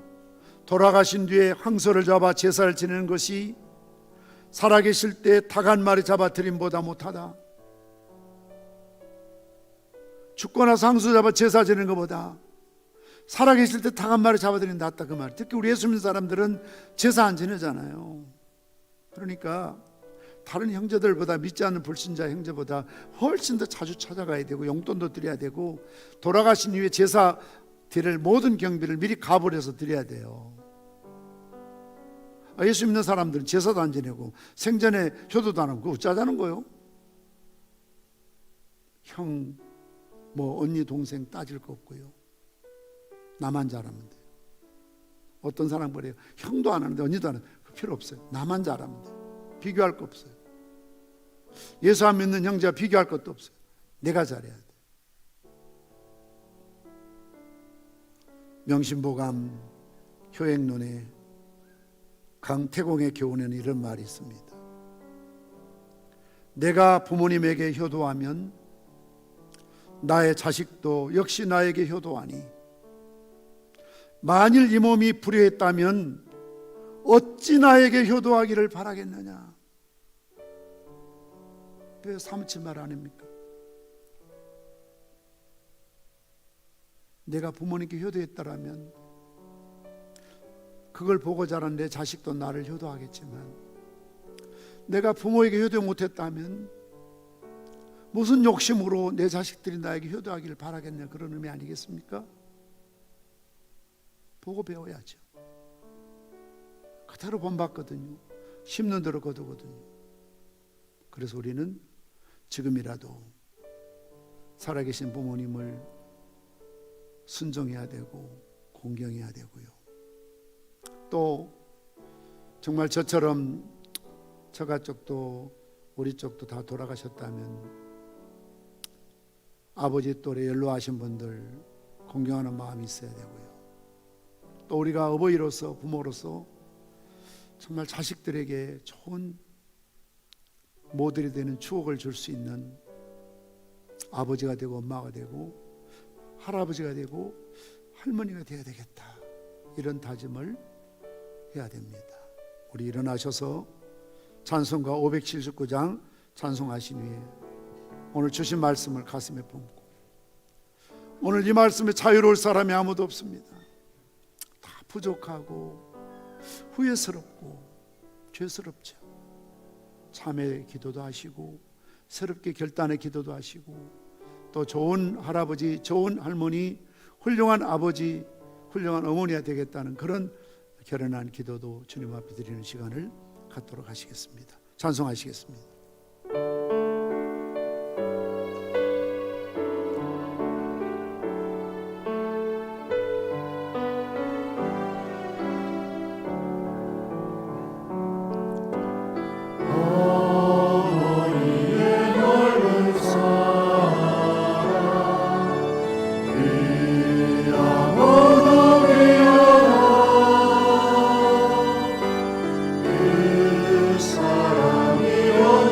돌아가신 뒤에 황소를 잡아 제사를 지내는 것이 살아계실 때 닭 한 마리 잡아드림보다 못하다. 죽고 나서 황소 잡아 제사 지내는 것보다 살아계실 때 닭 한 마리 잡아드리는 게 낫다, 그 말. 특히 우리 예수 믿는 사람들은 제사 안 지내잖아요. 그러니까 다른 형제들보다, 믿지 않는 불신자 형제보다 훨씬 더 자주 찾아가야 되고 용돈도 드려야 되고 돌아가신 이후에 제사 드릴 모든 경비를 미리 갑을 해서 드려야 돼요. 예수 믿는 사람들은 제사도 안 지내고 생전에 효도도 안 하고 그거 어쩌자는 거요? 형, 언니, 동생 따질 거 없고요. 나만 잘하면 돼요. 어떤 사람 그래요. 형도 안 하는데 언니도 안 하는데 그 필요 없어요. 나만 잘하면 돼요. 비교할 거 없어요. 예수 안 믿는 형제와 비교할 것도 없어요. 내가 잘해야 돼. 명심보감 효행론에 강태공의 교훈에는 이런 말이 있습니다. 내가 부모님에게 효도하면 나의 자식도 역시 나에게 효도하니 만일 이 몸이 불효했다면 어찌 나에게 효도하기를 바라겠느냐. 왜 사무치 말 아닙니까? 내가 부모님께 효도했다라면 그걸 보고 자란 내 자식도 나를 효도하겠지만 내가 부모에게 효도 못했다면 무슨 욕심으로 내 자식들이 나에게 효도하기를 바라겠냐, 그런 의미 아니겠습니까? 보고 배워야죠. 그대로 본받거든요. 심는 대로 거두거든요. 그래서 우리는 지금이라도 살아계신 부모님을 순종해야 되고 공경해야 되고요. 또 정말 저처럼 처가 쪽도 우리 쪽도 다 돌아가셨다면 아버지 또래 연로하신 분들 공경하는 마음이 있어야 되고요. 또 우리가 어버이로서 부모로서 정말 자식들에게 좋은 모델이 되는 추억을 줄 수 있는 아버지가 되고 엄마가 되고 할아버지가 되고 할머니가 되어야 되겠다, 이런 다짐을 해야 됩니다. 우리 일어나셔서 찬송가 579장 찬송하신 후에 오늘 주신 말씀을 가슴에 품고, 오늘 이 말씀에 자유로울 사람이 아무도 없습니다. 다 부족하고 후회스럽고 죄스럽죠. 참회 기도도 하시고 새롭게 결단의 기도도 하시고 또 좋은 할아버지, 좋은 할머니, 훌륭한 아버지, 훌륭한 어머니가 되겠다는 그런 결연한 기도도 주님 앞에 드리는 시간을 갖도록 하시겠습니다. 찬송하시겠습니다. 사랑이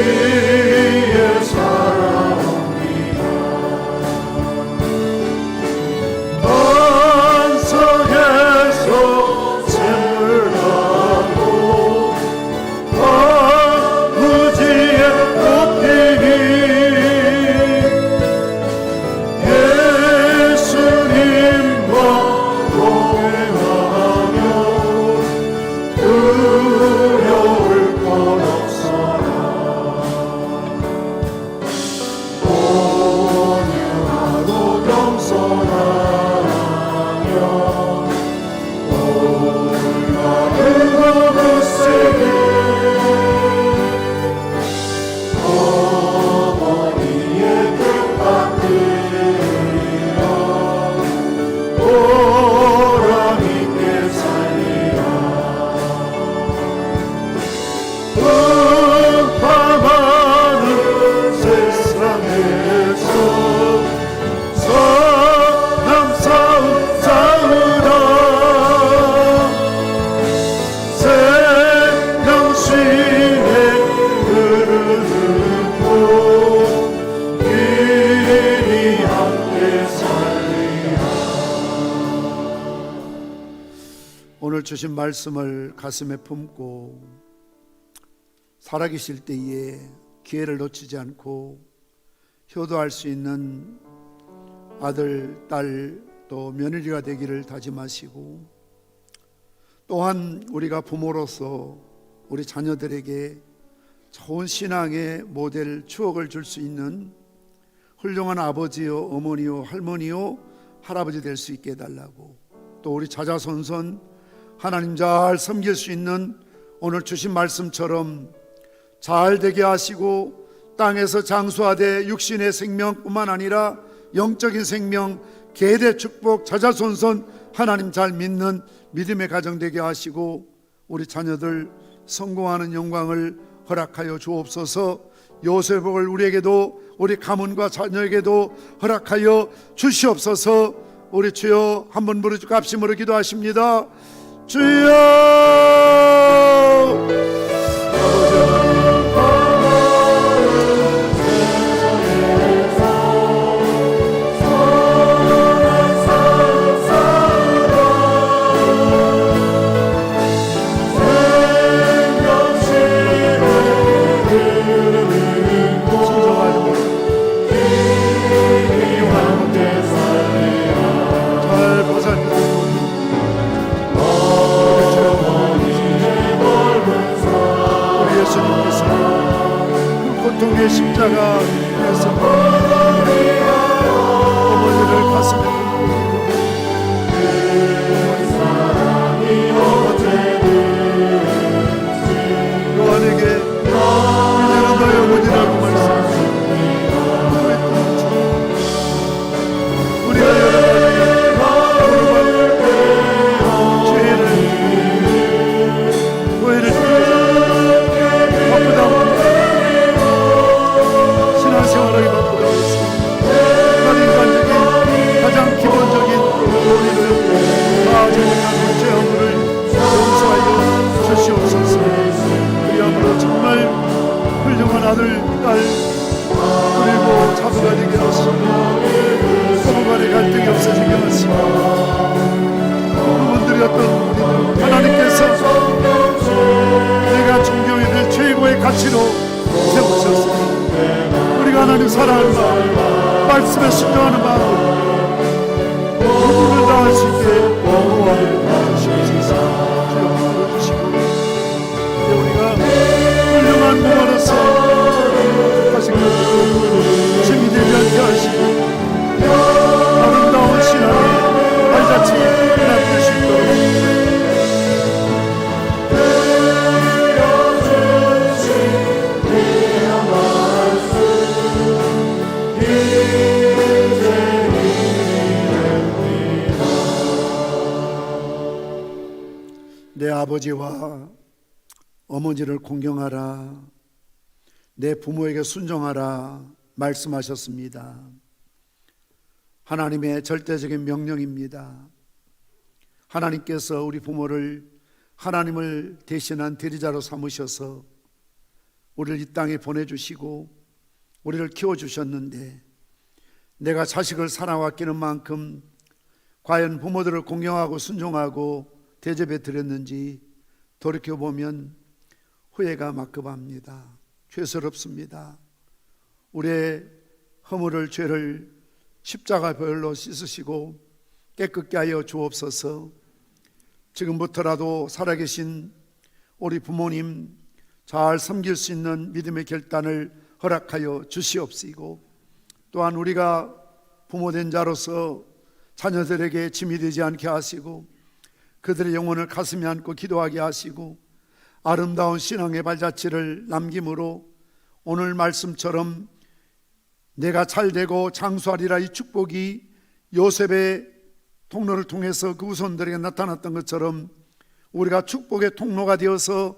위에 살아옵니다. 반석에서 샘을 가고 아버지의 꽃피니 예수님과 동행하며 두려울 것 없어라. 온유하고 겸손하며 올바른 거룩세게 어머니의 뜻받들어 보람있게 살리라. 음파많은 세상에서 선한 싸움 싸우라. 생명수의 흐르는 곳 이리 함께 살리라. 오늘 주신 말씀을 가슴에 품고 살아계실 때에 기회를 놓치지 않고 효도할 수 있는 아들, 딸, 또 며느리가 되기를 다짐하시고, 또한 우리가 부모로서 우리 자녀들에게 좋은 신앙의 모델, 추억을 줄 수 있는 훌륭한 아버지요, 어머니요, 할머니요, 할아버지 될 수 있게 해달라고, 또 우리 자자손손 하나님 잘 섬길 수 있는 오늘 주신 말씀처럼 잘 되게 하시고, 땅에서 장수하되 육신의 생명뿐만 아니라 영적인 생명, 계대 축복, 자자손손 하나님 잘 믿는 믿음의 가정 되게 하시고, 우리 자녀들 성공하는 영광을 허락하여 주옵소서. 요셉복을 우리에게도, 우리 가문과 자녀에게도 허락하여 주시옵소서. 우리 주여 한번 부르짖고 합심으로 기도하십니다. 주여, 고통의 십자가에서 어머니를 가슴에 요한에게 이제는 너의 어머니라고 말씀하셨습니다. 우리가 여러분에게 죄를 고해를 바쁘다 신앙생활하기 바쁘다 했습니다. 인간적인 가장 기본적인 도리를 생각하는 죄악물을 용서하여 주시옵소서. 그야말로 정말 훌륭한 아들, 딸, 그리고 자부가 되게 하시고 부부 간의 갈등이 없어지게 하시고, 그분들이 어떤 하나님께서 내가 존경해야 될 최고의 가치로 세우셨습니다. 우리가 하나님 사랑하는 마음, 말씀에 순종하는 마음, 누구를 다할 수 있게 도와주시옵소서. 주여 불러주시고, 우리가 훌륭한 부모로서 하신 것을 힘이 되게 하시고, 아름다운 신앙의 발자취 남길 수 있도록 내 아버지와 어머니를 공경하라, 내 부모에게 순종하라 말씀하셨습니다. 하나님의 절대적인 명령입니다. 하나님께서 우리 부모를 하나님을 대신한 대리자로 삼으셔서 우리를 이 땅에 보내주시고 우리를 키워주셨는데 내가 자식을 사랑하기는 만큼 과연 부모들을 공경하고 순종하고 대접해 드렸는지 돌이켜보면 후회가 막급합니다. 죄스럽습니다. 우리의 허물을 죄를 십자가 보혈로 씻으시고 깨끗게 하여 주옵소서. 지금부터라도 살아계신 우리 부모님 잘 섬길 수 있는 믿음의 결단을 허락하여 주시옵시고, 또한 우리가 부모된 자로서 자녀들에게 짐이 되지 않게 하시고 그들의 영혼을 가슴에 안고 기도하게 하시고 아름다운 신앙의 발자취를 남김으로 오늘 말씀처럼 내가 잘되고 장수하리라 이 축복이 요셉의 통로를 통해서 그 후손들에게 나타났던 것처럼 우리가 축복의 통로가 되어서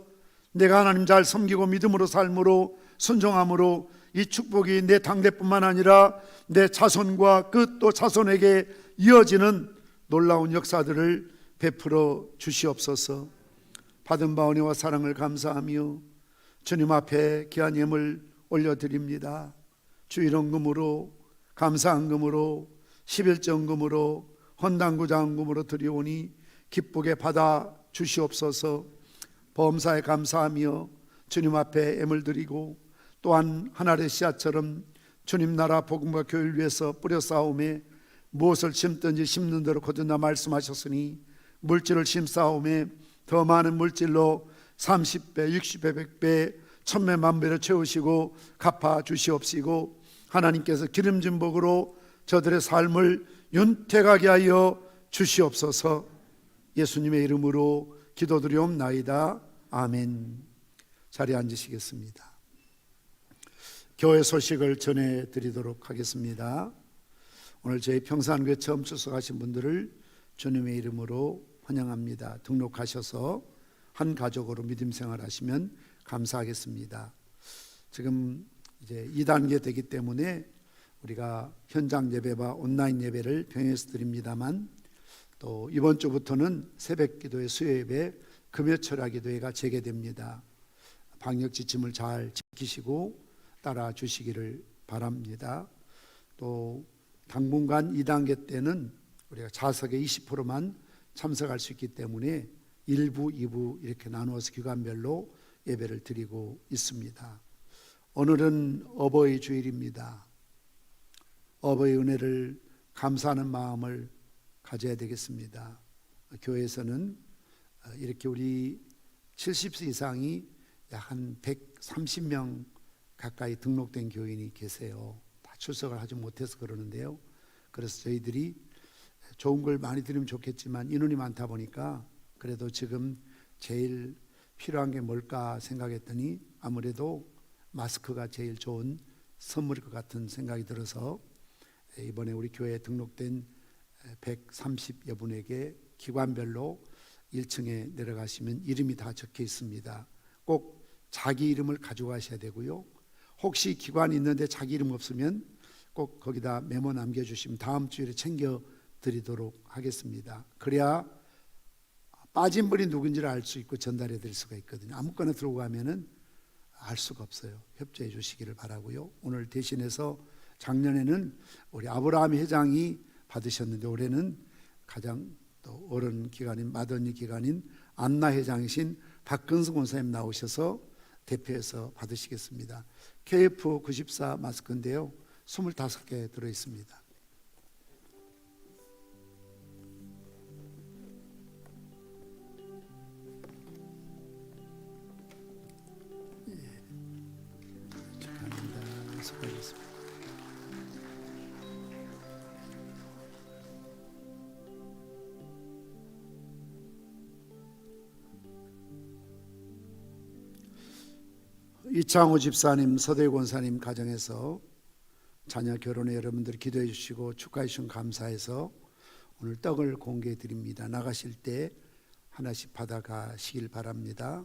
내가 하나님 잘 섬기고 믿음으로 삶으로 순종함으로 이 축복이 내 당대뿐만 아니라 내 자손과 그 또 자손에게 이어지는 놀라운 역사들을 베풀어 주시옵소서. 받은 바 은혜와 사랑을 감사하며 주님 앞에 귀한 예물 올려드립니다. 주일헌금으로 감사헌금으로 11전금으로 헌당구자헌금으로 드리오니 기쁘게 받아 주시옵소서. 범사에 감사하며 주님 앞에 예물 드리고 또한 하늘의 씨앗처럼 주님 나라 복음과 교회를 위해서 뿌려 쌓음에 무엇을 심든지 심는 대로 거둔다 말씀하셨으니 물질을 심싸움에 더 많은 물질로 30배, 60배, 100배, 1000배, 만배로 채우시고 갚아 주시옵시고 하나님께서 기름진 복으로 저들의 삶을 윤택하게 하여 주시옵소서. 예수님의 이름으로 기도드리옵나이다. 아멘. 자리에 앉으시겠습니다. 교회 소식을 전해드리도록 하겠습니다. 오늘 저희 평산교회 처음 출석하신 분들을 주님의 이름으로 환영합니다. 등록하셔서 한 가족으로 믿음 생활하시면 감사하겠습니다. 지금 이제 2단계 되기 때문에 우리가 현장 예배와 온라인 예배를 병행해서 드립니다만 또 이번 주부터는 새벽 기도회, 수요 예배, 금요 철야 기도회가 재개됩니다. 방역 지침을 잘 지키시고 따라 주시기를 바랍니다. 또 당분간 2단계 때는 우리가 좌석의 20%만 참석할 수 있기 때문에 1부, 2부 이렇게 나누어서 기간별로 예배를 드리고 있습니다. 오늘은 어버이 주일입니다. 어버이 은혜를 감사하는 마음을 가져야 되겠습니다. 교회에서는 이렇게 우리 70세 이상이 약 한 130명 가까이 등록된 교인이 계세요. 다 출석을 하지 못해서 그러는데요. 그래서 저희들이 좋은 걸 많이 드리면 좋겠지만 인원이 많다 보니까 그래도 지금 제일 필요한 게 뭘까 생각했더니 아무래도 마스크가 제일 좋은 선물일 것 같은 생각이 들어서 이번에 우리 교회에 등록된 130여 분에게 기관별로 1층에 내려가시면 이름이 다 적혀 있습니다. 꼭 자기 이름을 가져가셔야 되고요. 혹시 기관이 있는데 자기 이름 없으면 꼭 거기다 메모 남겨주시면 다음 주일에 챙겨드리도록 하겠습니다. 그래야 빠진 분이 누군지를 알 수 있고 전달해 드릴 수가 있거든요. 아무거나 들고 가면은 알 수가 없어요. 협조해 주시기를 바라고요. 오늘 대신해서 작년에는 우리 아브라함 회장이 받으셨는데 올해는 가장 또 어른 기관인 마더니 기관인 안나 회장이신 박근성 원사님 나오셔서 대표해서 받으시겠습니다. KF94 마스크인데요. 25개 들어있습니다. 축하합니다. 수고하셨습니다. 이창호 집사님, 서대 권사님 가정에서 자녀 결혼에 여러분들이 기도해 주시고 축하해 주신 감사해서 오늘 떡을 공개해 드립니다. 나가실 때 하나씩 받아가시길 바랍니다.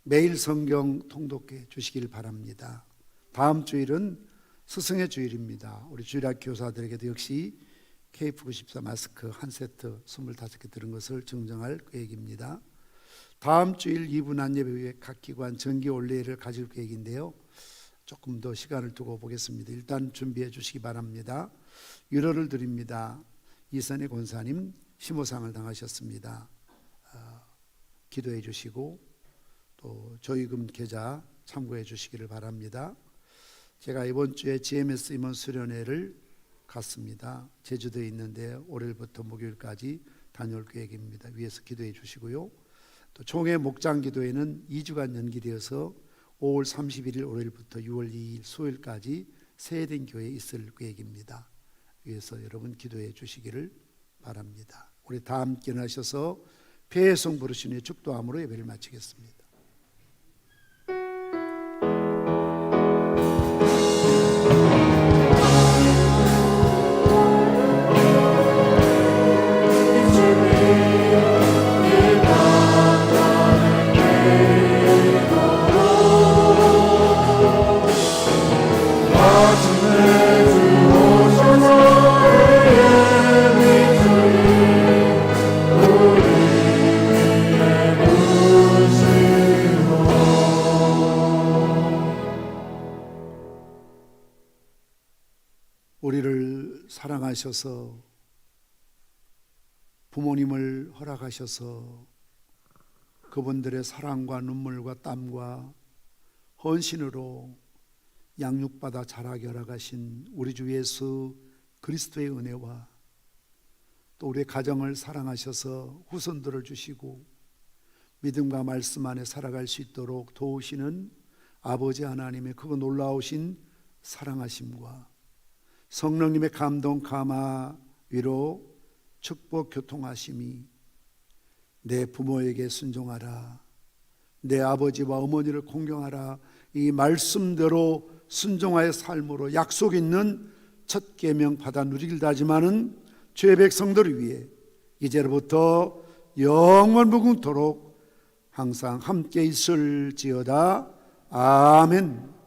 매일 성경 통독해 주시길 바랍니다. 다음 주일은 스승의 주일입니다. 우리 주일학 교사들에게도 역시 KF94 마스크 한 세트 25개 들은 것을 증정할 계획입니다. 다음 주일 2분 안예배 후에 각 기관 정기 올레를 가질 계획인데요. 조금 더 시간을 두고 보겠습니다. 일단 준비해 주시기 바랍니다. 유로를 드립니다. 이선희 권사님 심호상을 당하셨습니다. 기도해 주시고 또 조의금 계좌 참고해 주시기를 바랍니다. 제가 이번 주에 GMS 임원 수련회를 갔습니다. 제주도에 있는데 월요일부터 목요일까지 다녀올 계획입니다. 위에서 기도해 주시고요. 또 총회 목장 기도회는 2주간 연기되어서 5월 31일 월요일부터 6월 2일 수요일까지 세해된 교회에 있을 계획입니다. 위에서 여러분 기도해 주시기를 바랍니다. 우리 다 함께 나셔서 배송 부르시는 축도함으로 예배를 마치겠습니다. 우리를 사랑하셔서 부모님을 허락하셔서 그분들의 사랑과 눈물과 땀과 헌신으로 양육받아 자라게 허락하신 우리 주 예수 그리스도의 은혜와 또 우리의 가정을 사랑하셔서 후손들을 주시고 믿음과 말씀 안에 살아갈 수 있도록 도우시는 아버지 하나님의 그 놀라우신 사랑하심과 성령님의 감동, 감화, 위로, 축복, 교통하심이 내 부모에게 순종하라, 내 아버지와 어머니를 공경하라, 이 말씀대로 순종하의 삶으로 약속 있는 첫 계명 받아 누리길 다짐하는 주의 백성들을 위해 이제로부터 영원 무궁토록 항상 함께 있을지어다. 아멘.